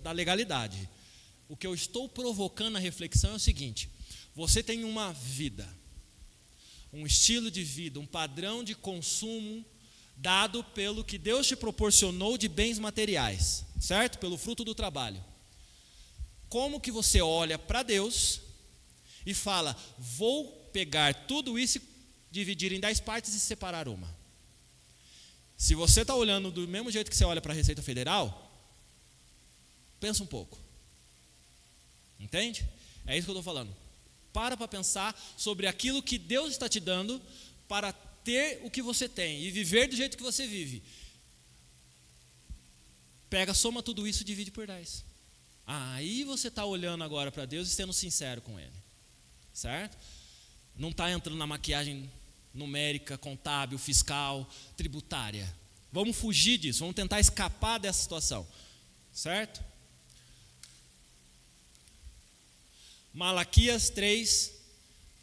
da legalidade. O que eu estou provocando a reflexão é o seguinte: você tem uma vida, um estilo de vida, um padrão de consumo dado pelo que Deus te proporcionou de bens materiais, certo? Pelo fruto do trabalho. Como que você olha para Deus e fala: vou pegar tudo isso e dividir em 10 partes e separar uma? Se você está olhando do mesmo jeito que você olha para a Receita Federal, pensa um pouco. Entende? É isso que eu estou falando. Para pensar sobre aquilo que Deus está te dando para ter o que você tem e viver do jeito que você vive. Pega, soma tudo isso e divide por 10. Aí você está olhando agora para Deus e sendo sincero com Ele, certo? Não está entrando na maquiagem numérica, contábil, fiscal, tributária. Vamos fugir disso, vamos tentar escapar dessa situação, certo? Malaquias 3,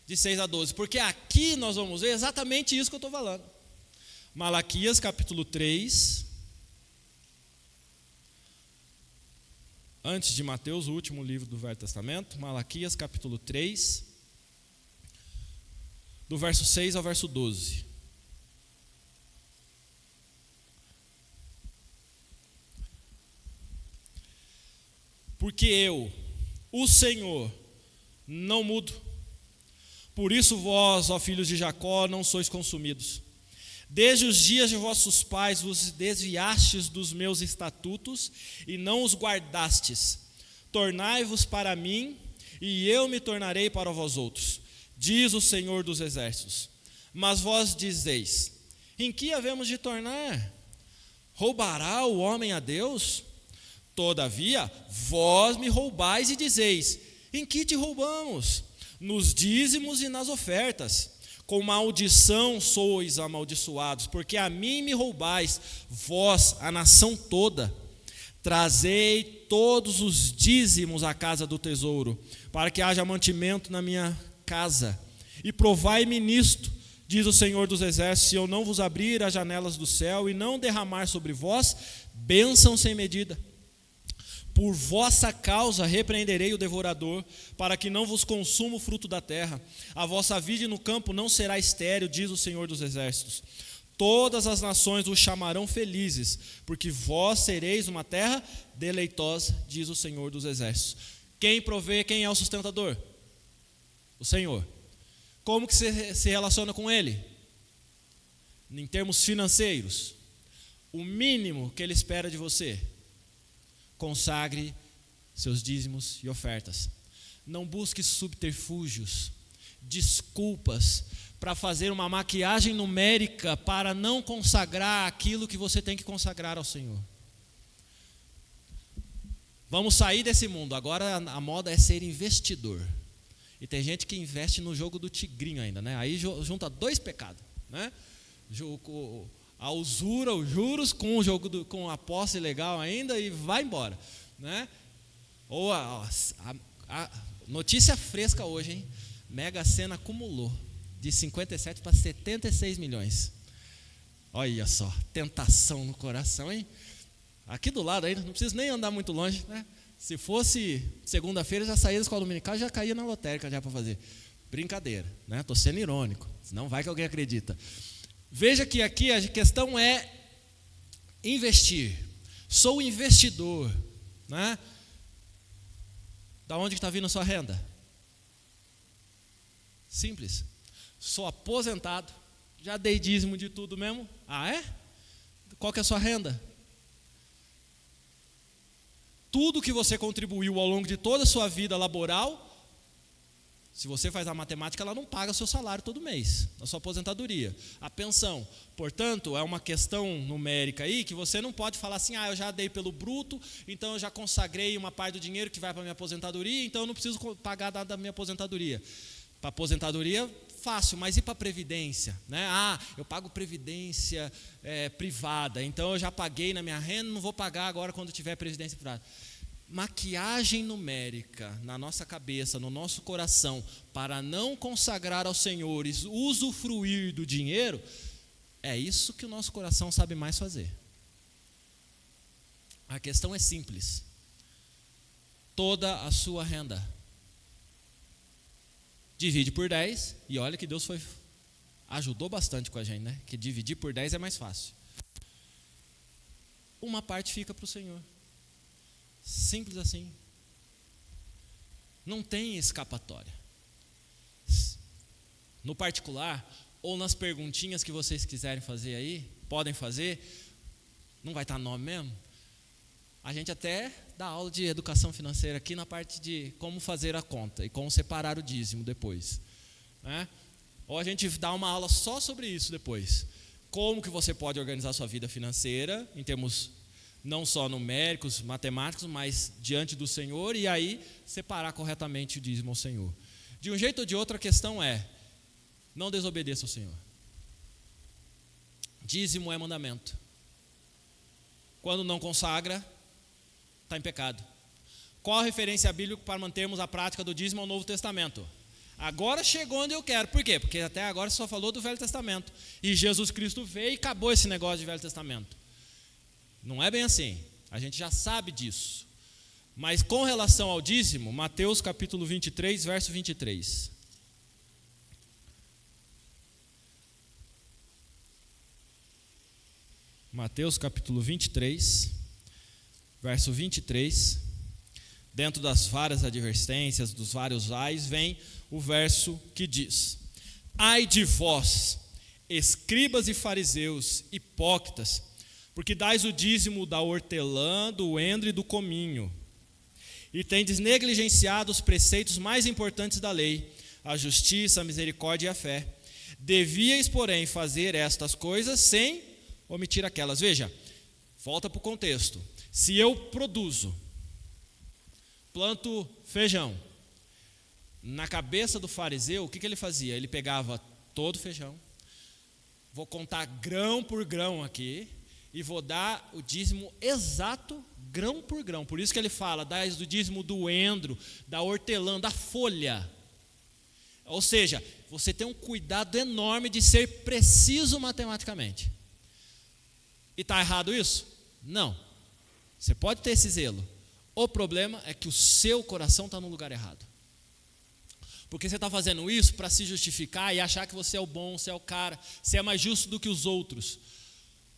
de 6 a 12, porque aqui nós vamos ver exatamente isso que eu estou falando. Malaquias capítulo 3, antes de Mateus, o último livro do Velho Testamento, Malaquias capítulo 3, do verso 6 ao verso 12. Porque eu, o Senhor, não mudo. Por isso vós, ó filhos de Jacó, não sois consumidos. Desde os dias de vossos pais vos desviastes dos meus estatutos e não os guardastes. Tornai-vos para mim, e eu me tornarei para vós outros, diz o Senhor dos Exércitos. Mas vós dizeis: em que havemos de tornar? Roubará o homem a Deus? Todavia, vós me roubais e dizeis: em que te roubamos? Nos dízimos e nas ofertas. Com maldição sois amaldiçoados, porque a mim me roubais, vós, a nação toda. Trazei todos os dízimos à casa do tesouro, para que haja mantimento na minha casa. E provai-me nisto, diz o Senhor dos Exércitos, se eu não vos abrir as janelas do céu e não derramar sobre vós bênção sem medida. Por vossa causa repreenderei o devorador, para que não vos consuma o fruto da terra. A vossa vide no campo não será estéril, diz o Senhor dos Exércitos. Todas as nações os chamarão felizes, porque vós sereis uma terra deleitosa, diz o Senhor dos Exércitos. Quem provê, quem é o sustentador? O Senhor. Como que você se relaciona com Ele? Em termos financeiros, o mínimo que Ele espera de você: consagre seus dízimos e ofertas. Não busque subterfúgios, desculpas para fazer uma maquiagem numérica para não consagrar aquilo que você tem que consagrar ao Senhor. Vamos sair desse mundo. Agora a moda é ser investidor. E tem gente que investe no jogo do tigrinho ainda, né? Aí junta 2 pecados, né? A usura, os juros, com o jogo com a posse ilegal ainda, e vai embora, né? Ou a notícia fresca hoje, hein? Mega Sena acumulou de 57 para 76 milhões. Olha só, tentação no coração, hein? Aqui do lado ainda, não precisa nem andar muito longe, né? Se fosse segunda-feira, já saía da escola dominical, já caía na lotérica já para fazer. Brincadeira, né? Estou sendo irônico, senão vai que alguém acredita. Veja que aqui a questão é investir. Sou investidor, né? Da onde está vindo a sua renda? Simples. Sou aposentado, já dei dízimo de tudo mesmo. Ah, é? Qual que é a sua renda? Tudo que você contribuiu ao longo de toda a sua vida laboral, se você faz a matemática, ela não paga o seu salário todo mês, a sua aposentadoria. A pensão, portanto, é uma questão numérica aí que você não pode falar assim: eu já dei pelo bruto, então eu já consagrei uma parte do dinheiro que vai para a minha aposentadoria, então eu não preciso pagar nada da minha aposentadoria. Para a aposentadoria fácil, mas e para a previdência? Né? Eu pago previdência privada, então eu já paguei na minha renda, não vou pagar agora quando tiver previdência privada. Maquiagem numérica na nossa cabeça, no nosso coração, para não consagrar aos senhores, usufruir do dinheiro, é isso que o nosso coração sabe mais fazer. A questão é simples. Toda a sua renda, divide por 10, e olha que Deus ajudou bastante com a gente, né? Que dividir por 10 é mais fácil. Uma parte fica para o Senhor. Simples assim. Não tem escapatória. No particular, ou nas perguntinhas que vocês quiserem fazer aí, podem fazer, não vai estar nome mesmo. A gente até dá aula de educação financeira aqui na parte de como fazer a conta e como separar o dízimo depois, né? Ou a gente dá uma aula só sobre isso depois. Como que você pode organizar a sua vida financeira, em termos não só numéricos, matemáticos, mas diante do Senhor, e aí separar corretamente o dízimo ao Senhor. De um jeito ou de outro, a questão é, não desobedeça ao Senhor. Dízimo é mandamento. Quando não consagra, está em pecado. Qual a referência bíblica para mantermos a prática do dízimo ao Novo Testamento? Agora chegou onde eu quero. Por quê? Porque até agora você só falou do Velho Testamento. E Jesus Cristo veio e acabou esse negócio de Velho Testamento. Não é bem assim. A gente já sabe disso. Mas com relação ao dízimo, Mateus capítulo 23, verso 23. Mateus capítulo 23, verso 23, dentro das várias advertências, dos vários ais, vem o verso que diz: ai de vós, escribas e fariseus, hipócritas, porque dais o dízimo da hortelã, do endro e do cominho, e tendes negligenciado os preceitos mais importantes da lei, a justiça, a misericórdia e a fé. Devíeis, porém, fazer estas coisas sem omitir aquelas. Veja, volta para o contexto. Se eu planto feijão, na cabeça do fariseu, o que ele fazia? Ele pegava todo o feijão, vou contar grão por grão aqui, e vou dar o dízimo exato, grão por grão. Por isso que ele fala, dás do dízimo do endro, da hortelã, da folha. Ou seja, você tem um cuidado enorme de ser preciso matematicamente. E está errado isso? Não. Você pode ter esse zelo. O problema é que o seu coração está no lugar errado. Porque você está fazendo isso para se justificar e achar que você é o bom, você é o cara, você é mais justo do que os outros.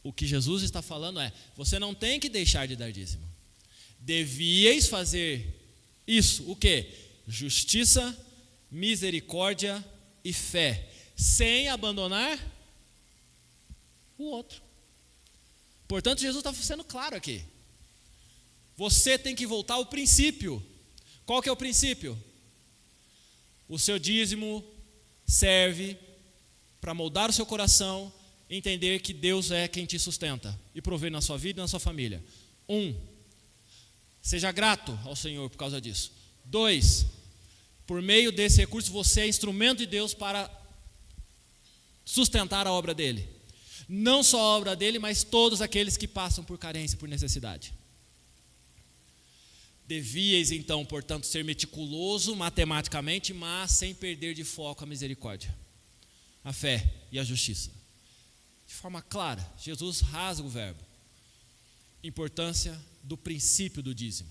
O que Jesus está falando é, você não tem que deixar de dar dízimo. Devíeis fazer isso, o quê? Justiça, misericórdia e fé, sem abandonar o outro. Portanto, Jesus está sendo claro aqui. Você tem que voltar ao princípio. Qual que é o princípio? O seu dízimo serve para moldar o seu coração, entender que Deus é quem te sustenta e prover na sua vida e na sua família. 1, seja grato ao Senhor por causa disso. 2, por meio desse recurso você é instrumento de Deus para sustentar a obra dele. Não só a obra dele, mas todos aqueles que passam por carência, por necessidade. Devíeis então, portanto, ser meticuloso matematicamente, mas sem perder de foco a misericórdia, a fé e a justiça. De forma clara, Jesus rasga o verbo. Importância do princípio do dízimo.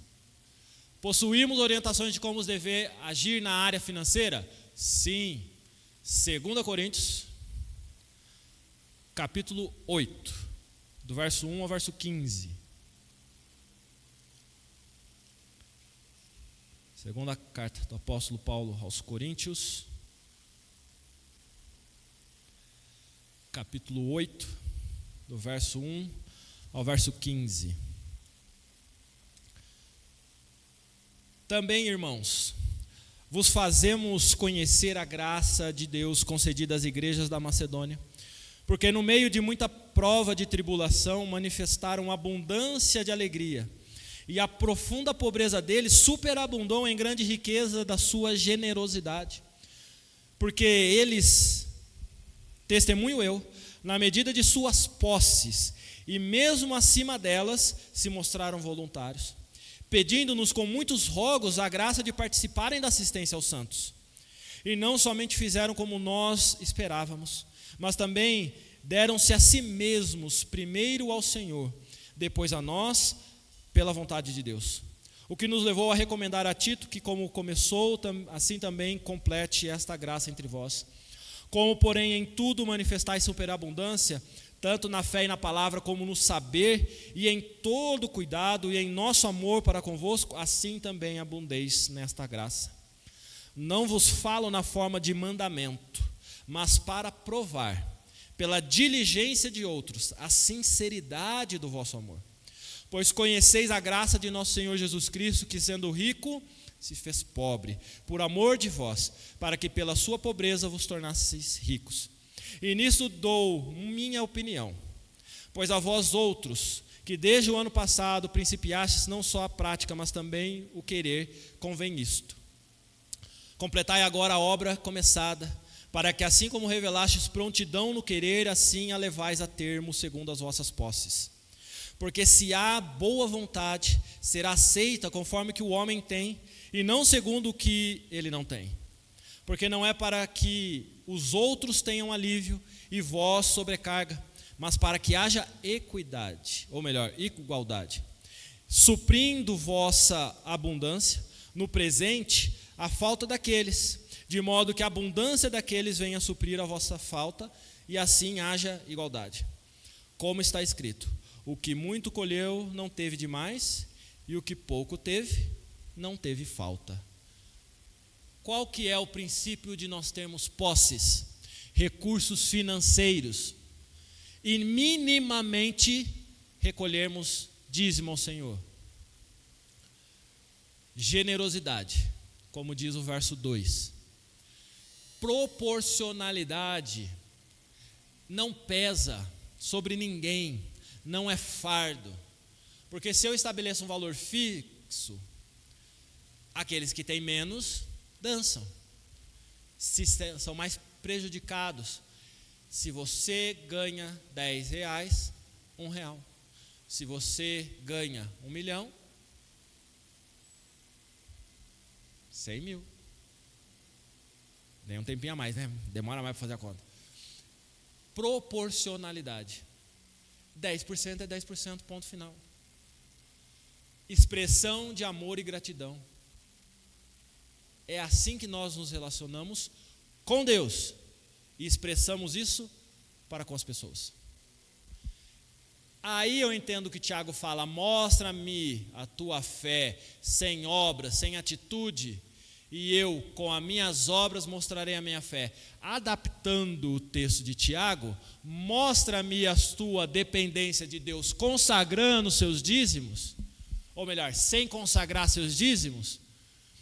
Possuímos orientações de como dever agir na área financeira? Sim. 2 Coríntios, capítulo 8, do verso 1 ao verso 15. Segunda carta do apóstolo Paulo aos Coríntios, capítulo 8, do verso 1 ao verso 15. Também, irmãos, vos fazemos conhecer a graça de Deus concedida às igrejas da Macedônia, porque no meio de muita prova de tribulação manifestaram abundância de alegria, e a profunda pobreza deles superabundou em grande riqueza da sua generosidade. porque eles, testemunho eu, na medida de suas posses, e mesmo acima delas, se mostraram voluntários, pedindo-nos com muitos rogos a graça de participarem da assistência aos santos. E não somente fizeram como nós esperávamos, mas também deram-se a si mesmos, primeiro ao Senhor, depois a nós, pela vontade de Deus. O que nos levou a recomendar a Tito que, como começou, assim também complete esta graça entre vós. Como, porém, em tudo manifestais superabundância, tanto na fé e na palavra, como no saber, e em todo cuidado, e em nosso amor para convosco, assim também abundeis nesta graça. Não vos falo na forma de mandamento, mas para provar, pela diligência de outros, a sinceridade do vosso amor. Pois conheceis a graça de nosso Senhor Jesus Cristo, que sendo rico, se fez pobre, por amor de vós, para que pela sua pobreza vos tornasseis ricos. E nisso dou minha opinião, pois a vós outros, que desde o ano passado principiastes não só a prática, mas também o querer, convém isto. Completai agora a obra começada, para que assim como revelastes prontidão no querer, assim a levais a termo segundo as vossas posses. Porque se há boa vontade, será aceita conforme que o homem tem, e não segundo o que ele não tem. Porque não é para que os outros tenham alívio e vós sobrecarga, mas para que haja equidade, ou melhor, igualdade, suprindo vossa abundância no presente a falta daqueles, de modo que a abundância daqueles venha a suprir a vossa falta, e assim haja igualdade. Como está escrito: o que muito colheu não teve demais, e o que pouco teve, não teve falta. Qual que é o princípio de nós termos posses, recursos financeiros, e minimamente recolhermos dízimo ao Senhor? Generosidade, como diz o verso 2. Proporcionalidade não pesa sobre ninguém, não é fardo, porque se eu estabeleço um valor fixo, aqueles que têm menos dançam, são mais prejudicados. Se você ganha R$10, R$1. Se você ganha 1 milhão, 100 mil. Nem um tempinho a mais, né? Demora mais para fazer a conta. Proporcionalidade. 10% é 10%, ponto final. Expressão de amor e gratidão. É assim que nós nos relacionamos com Deus e expressamos isso para com as pessoas. Aí eu entendo que Tiago fala: mostra-me a tua fé sem obras, sem atitude, e eu com as minhas obras mostrarei a minha fé. Adaptando o texto de Tiago, mostra-me a tua dependência de Deus consagrando seus dízimos, ou melhor, sem consagrar seus dízimos.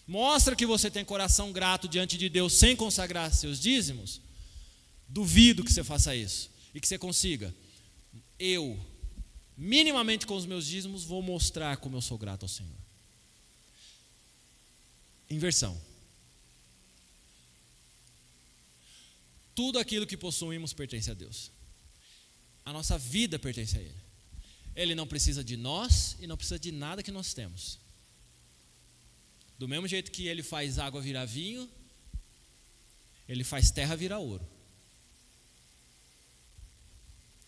Mostra que você tem coração grato diante de Deus sem consagrar seus dízimos. Duvido que você faça isso e que você consiga. Eu, minimamente com os meus dízimos, vou mostrar como eu sou grato ao Senhor. Inversão. Tudo aquilo que possuímos pertence a Deus. A nossa vida pertence a Ele. Ele não precisa de nós e não precisa de nada que nós temos. Do mesmo jeito que Ele faz água virar vinho, Ele faz terra virar ouro.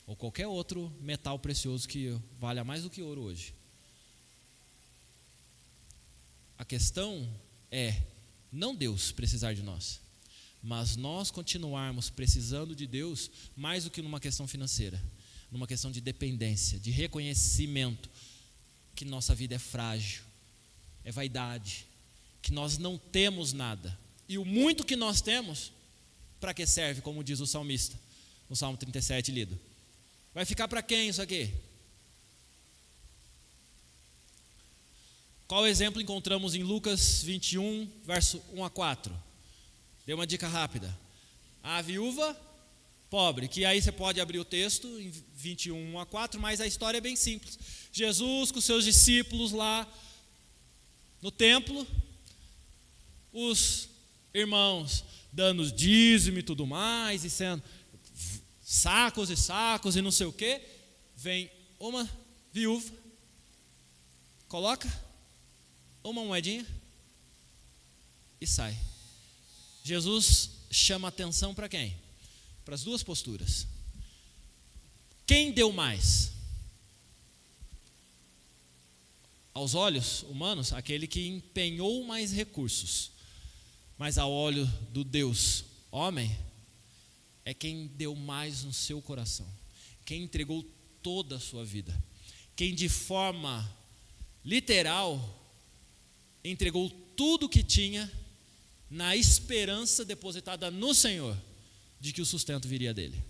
Ou qualquer outro metal precioso que valha mais do que ouro hoje. A questão é não Deus precisar de nós, mas nós continuarmos precisando de Deus mais do que numa questão financeira, numa questão de dependência, de reconhecimento que nossa vida é frágil, é vaidade, que nós não temos nada. E o muito que nós temos, para que serve, como diz o salmista, no Salmo 37 lido? Vai ficar para quem isso aqui? Qual exemplo encontramos em Lucas 21, verso 1 a 4? Dê uma dica rápida. A viúva pobre, que aí você pode abrir o texto em 21, 1 a 4, mas a história é bem simples. Jesus com seus discípulos lá no templo, os irmãos dando dízimo e tudo mais, e sendo sacos e sacos e não sei o quê, vem uma viúva, coloca uma moedinha e sai. Jesus chama atenção para quem? Para as duas posturas. Quem deu mais? Aos olhos humanos, aquele que empenhou mais recursos. Mas ao olho do Deus homem, é quem deu mais no seu coração. Quem entregou toda a sua vida. Quem de forma literal entregou tudo que tinha na esperança depositada no Senhor de que o sustento viria dele.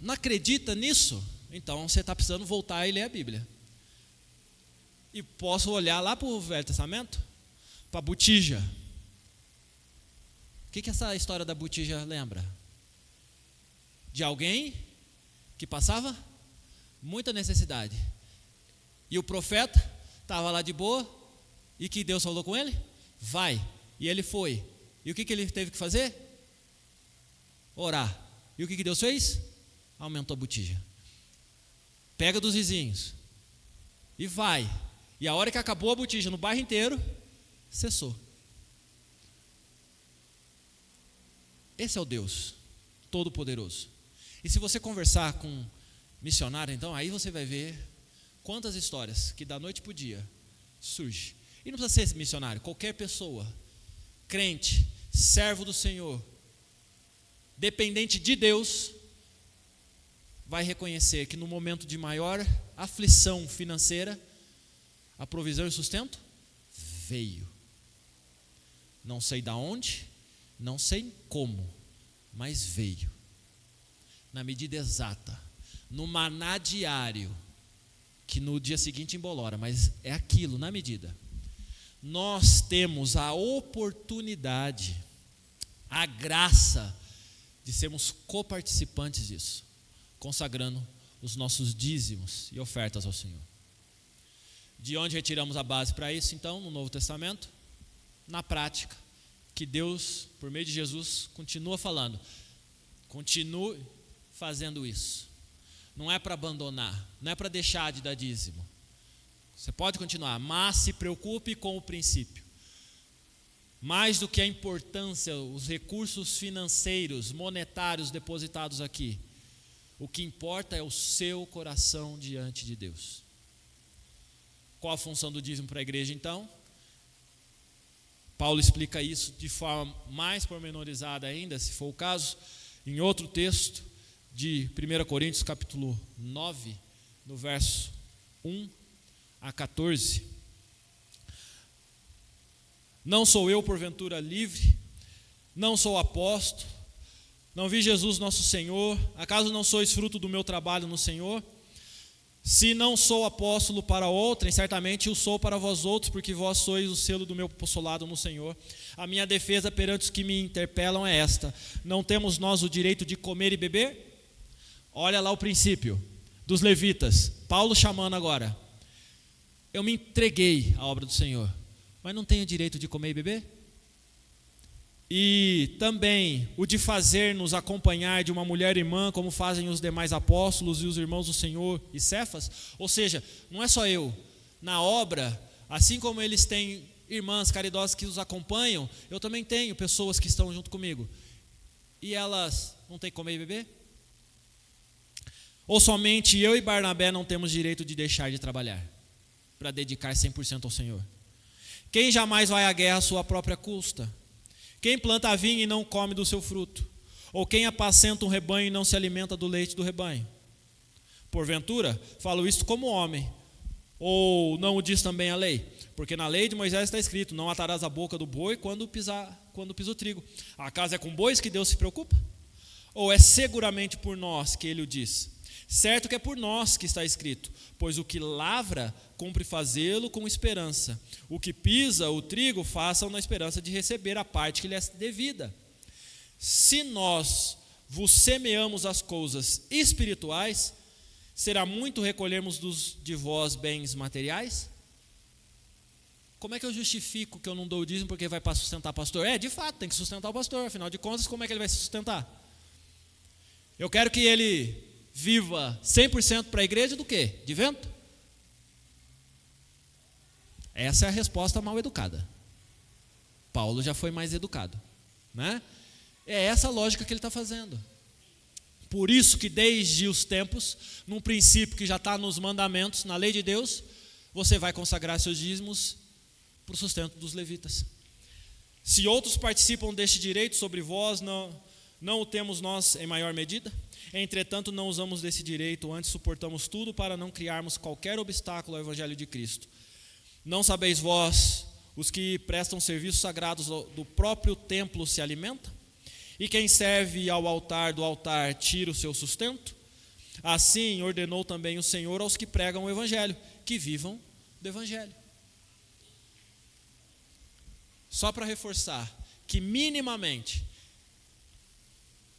Não acredita nisso? Então você está precisando voltar e ler a Bíblia. E posso olhar lá para o Velho Testamento? Para a botija. O que essa história da botija lembra? De alguém que passava muita necessidade. E o profeta estava lá de boa. E que Deus falou com ele? Vai. E ele foi. E o que ele teve que fazer? Orar. E o que Deus fez? Aumentou a botija. Pega dos vizinhos. E vai. E a hora que acabou a botija no bairro inteiro, cessou. Esse é o Deus Todo-Poderoso. E se você conversar com missionário, então, aí você vai ver quantas histórias que da noite para o dia surge. E não precisa ser missionário, qualquer pessoa, crente, servo do Senhor, dependente de Deus, vai reconhecer que no momento de maior aflição financeira, a provisão e o sustento veio. Não sei de onde, não sei como, mas veio. Na medida exata, no maná diário, que no dia seguinte embolora, mas é aquilo, na medida. Nós temos a oportunidade, a graça de sermos coparticipantes disso, consagrando os nossos dízimos e ofertas ao Senhor. De onde retiramos a base para isso, então, no Novo Testamento? Na prática, que Deus, por meio de Jesus, continua falando. Continue fazendo isso. Não é para abandonar, não é para deixar de dar dízimo. Você pode continuar, mas se preocupe com o princípio. Mais do que a importância, os recursos financeiros, monetários depositados aqui, o que importa é o seu coração diante de Deus. Qual a função do dízimo para a igreja, então? Paulo explica isso de forma mais pormenorizada ainda, se for o caso, em outro texto de 1 Coríntios, capítulo 9, no verso 1 a 14. Não sou eu, porventura, livre? Não sou apóstolo? Não vi Jesus nosso Senhor? Acaso não sois fruto do meu trabalho no Senhor? Se não sou apóstolo para outrem, certamente o sou para vós outros, porque vós sois o selo do meu apostolado no Senhor. A minha defesa perante os que me interpelam é esta: não temos nós o direito de comer e beber? Olha lá o princípio dos levitas, Paulo chamando agora. Eu me entreguei à obra do Senhor, mas não tenho direito de comer e beber? E também o de fazer-nos acompanhar de uma mulher irmã, como fazem os demais apóstolos e os irmãos do Senhor e Cefas? Ou seja, não é só eu, na obra, assim como eles têm irmãs caridosas que os acompanham, eu também tenho pessoas que estão junto comigo. E elas não têm que comer e beber? Ou somente eu e Barnabé não temos direito de deixar de trabalhar, para dedicar 100% ao Senhor? Quem jamais vai à guerra à sua própria custa? Quem planta a vinha e não come do seu fruto? Ou quem apacenta um rebanho e não se alimenta do leite do rebanho? Porventura, falo isto como homem, ou não o diz também a lei? Porque na lei de Moisés está escrito: não atarás a boca do boi quando pisa o trigo. Acaso é com bois que Deus se preocupa? Ou é seguramente por nós que ele o diz? Certo que é por nós que está escrito: pois o que lavra, cumpre fazê-lo com esperança. O que pisa o trigo, faça-o na esperança de receber a parte que lhe é devida. Se nós vos semeamos as coisas espirituais, será muito recolhermos de vós bens materiais? como é que eu justifico que eu não dou o dízimo porque vai para sustentar o pastor? De fato, tem que sustentar o pastor, afinal de contas, como é que ele vai se sustentar? Eu quero que ele viva 100% para a igreja do quê? De vento? Essa é a resposta mal educada. Paulo já foi mais educado, né? É essa a lógica que ele está fazendo. Por isso que desde os tempos, num princípio que já está nos mandamentos, na lei de Deus, você vai consagrar seus dízimos para o sustento dos levitas. Se outros participam deste direito sobre vós, não o temos nós em maior medida? Entretanto, não usamos desse direito, antes suportamos tudo para não criarmos qualquer obstáculo ao evangelho de Cristo. Não sabeis vós, os que prestam serviços sagrados do próprio templo se alimentam? E quem serve ao altar do altar tira o seu sustento? Assim ordenou também o Senhor aos que pregam o evangelho, que vivam do evangelho. Só para reforçar que minimamente,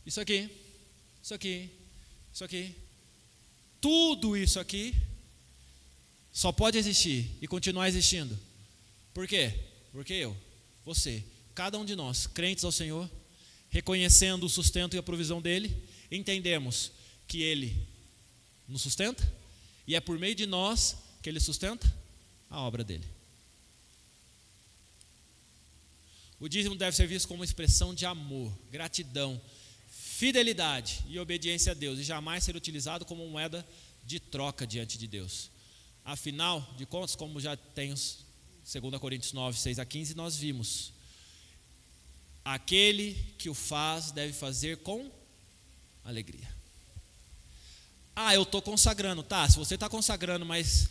isso aqui, tudo isso aqui só pode existir e continuar existindo. Por quê? Porque você, cada um de nós, crentes ao Senhor, reconhecendo o sustento e a provisão dele, entendemos que ele nos sustenta e é por meio de nós que ele sustenta a obra dele. O dízimo deve ser visto como uma expressão de amor, gratidão, fidelidade e obediência a Deus, e jamais ser utilizado como moeda de troca diante de Deus. Afinal de contas, como já tem 2 Coríntios 9, 6-15, nós vimos, aquele que o faz deve fazer com alegria. Eu estou consagrando, tá? Se você está consagrando, mas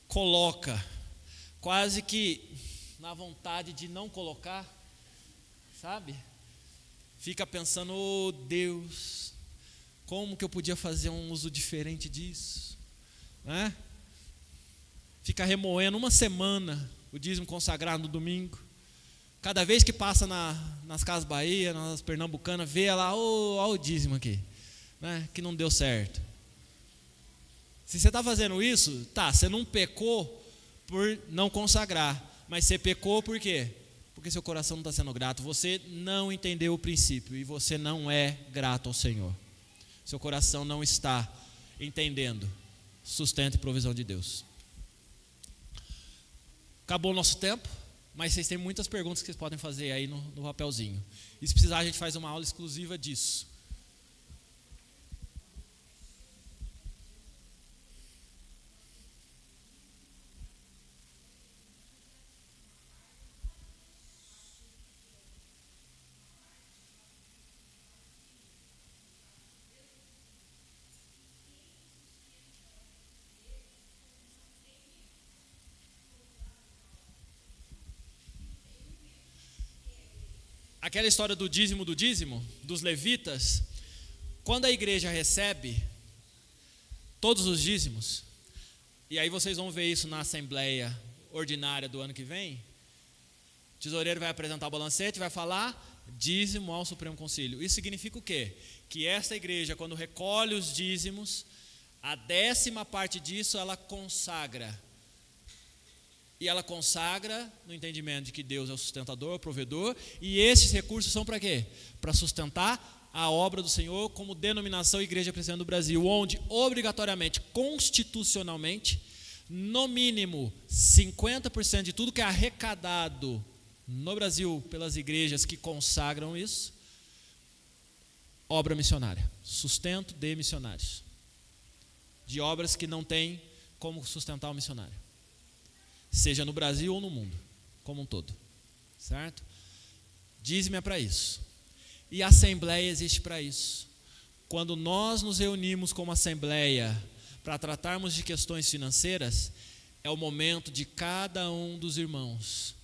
coloca quase que na vontade de não colocar, sabe? Fica pensando, oh Deus, como que eu podia fazer um uso diferente disso, né? Fica remoendo uma semana o dízimo consagrado no domingo. Cada vez que passa nas Casas Bahia, nas Pernambucanas, vê lá, olha o dízimo aqui, né? Que não deu certo. Se você está fazendo isso, você não pecou por não consagrar, mas você pecou por quê? Porque seu coração não está sendo grato. Você não entendeu o princípio e você não é grato ao Senhor. Seu coração não está entendendo sustento e provisão de Deus. Acabou o nosso tempo, mas vocês têm muitas perguntas que vocês podem fazer aí no papelzinho. E se precisar, a gente faz uma aula exclusiva disso. Aquela história do dízimo, dos levitas, quando a igreja recebe todos os dízimos, e aí vocês vão ver isso na assembleia ordinária do ano que vem, o tesoureiro vai apresentar o balancete, vai falar dízimo ao Supremo Concílio. Isso significa o quê? Que esta igreja, quando recolhe os dízimos, a 10ª parte disso ela consagra. E ela consagra no entendimento de que Deus é o sustentador, o provedor, e esses recursos são para quê? Para sustentar a obra do Senhor como denominação Igreja Presbiteriana do Brasil, onde obrigatoriamente, constitucionalmente, no mínimo 50% de tudo que é arrecadado no Brasil pelas igrejas que consagram isso, obra missionária, sustento de missionários, de obras que não tem como sustentar o missionário, seja no Brasil ou no mundo, como um todo, certo? Dízimo é para isso, e a assembleia existe para isso. Quando nós nos reunimos como assembleia para tratarmos de questões financeiras, é o momento de cada um dos irmãos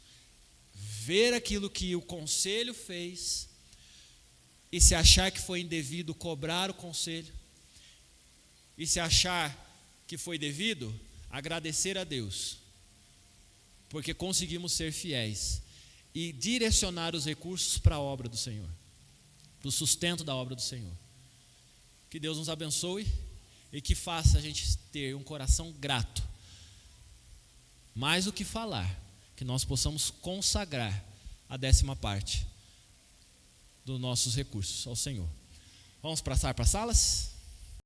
ver aquilo que o conselho fez e, se achar que foi indevido, cobrar o conselho, e se achar que foi devido, agradecer a Deus, porque conseguimos ser fiéis e direcionar os recursos para a obra do Senhor, para o sustento da obra do Senhor. Que Deus nos abençoe e que faça a gente ter um coração grato mais do que falar, que nós possamos consagrar a 10ª parte dos nossos recursos ao Senhor. Vamos passar para as salas?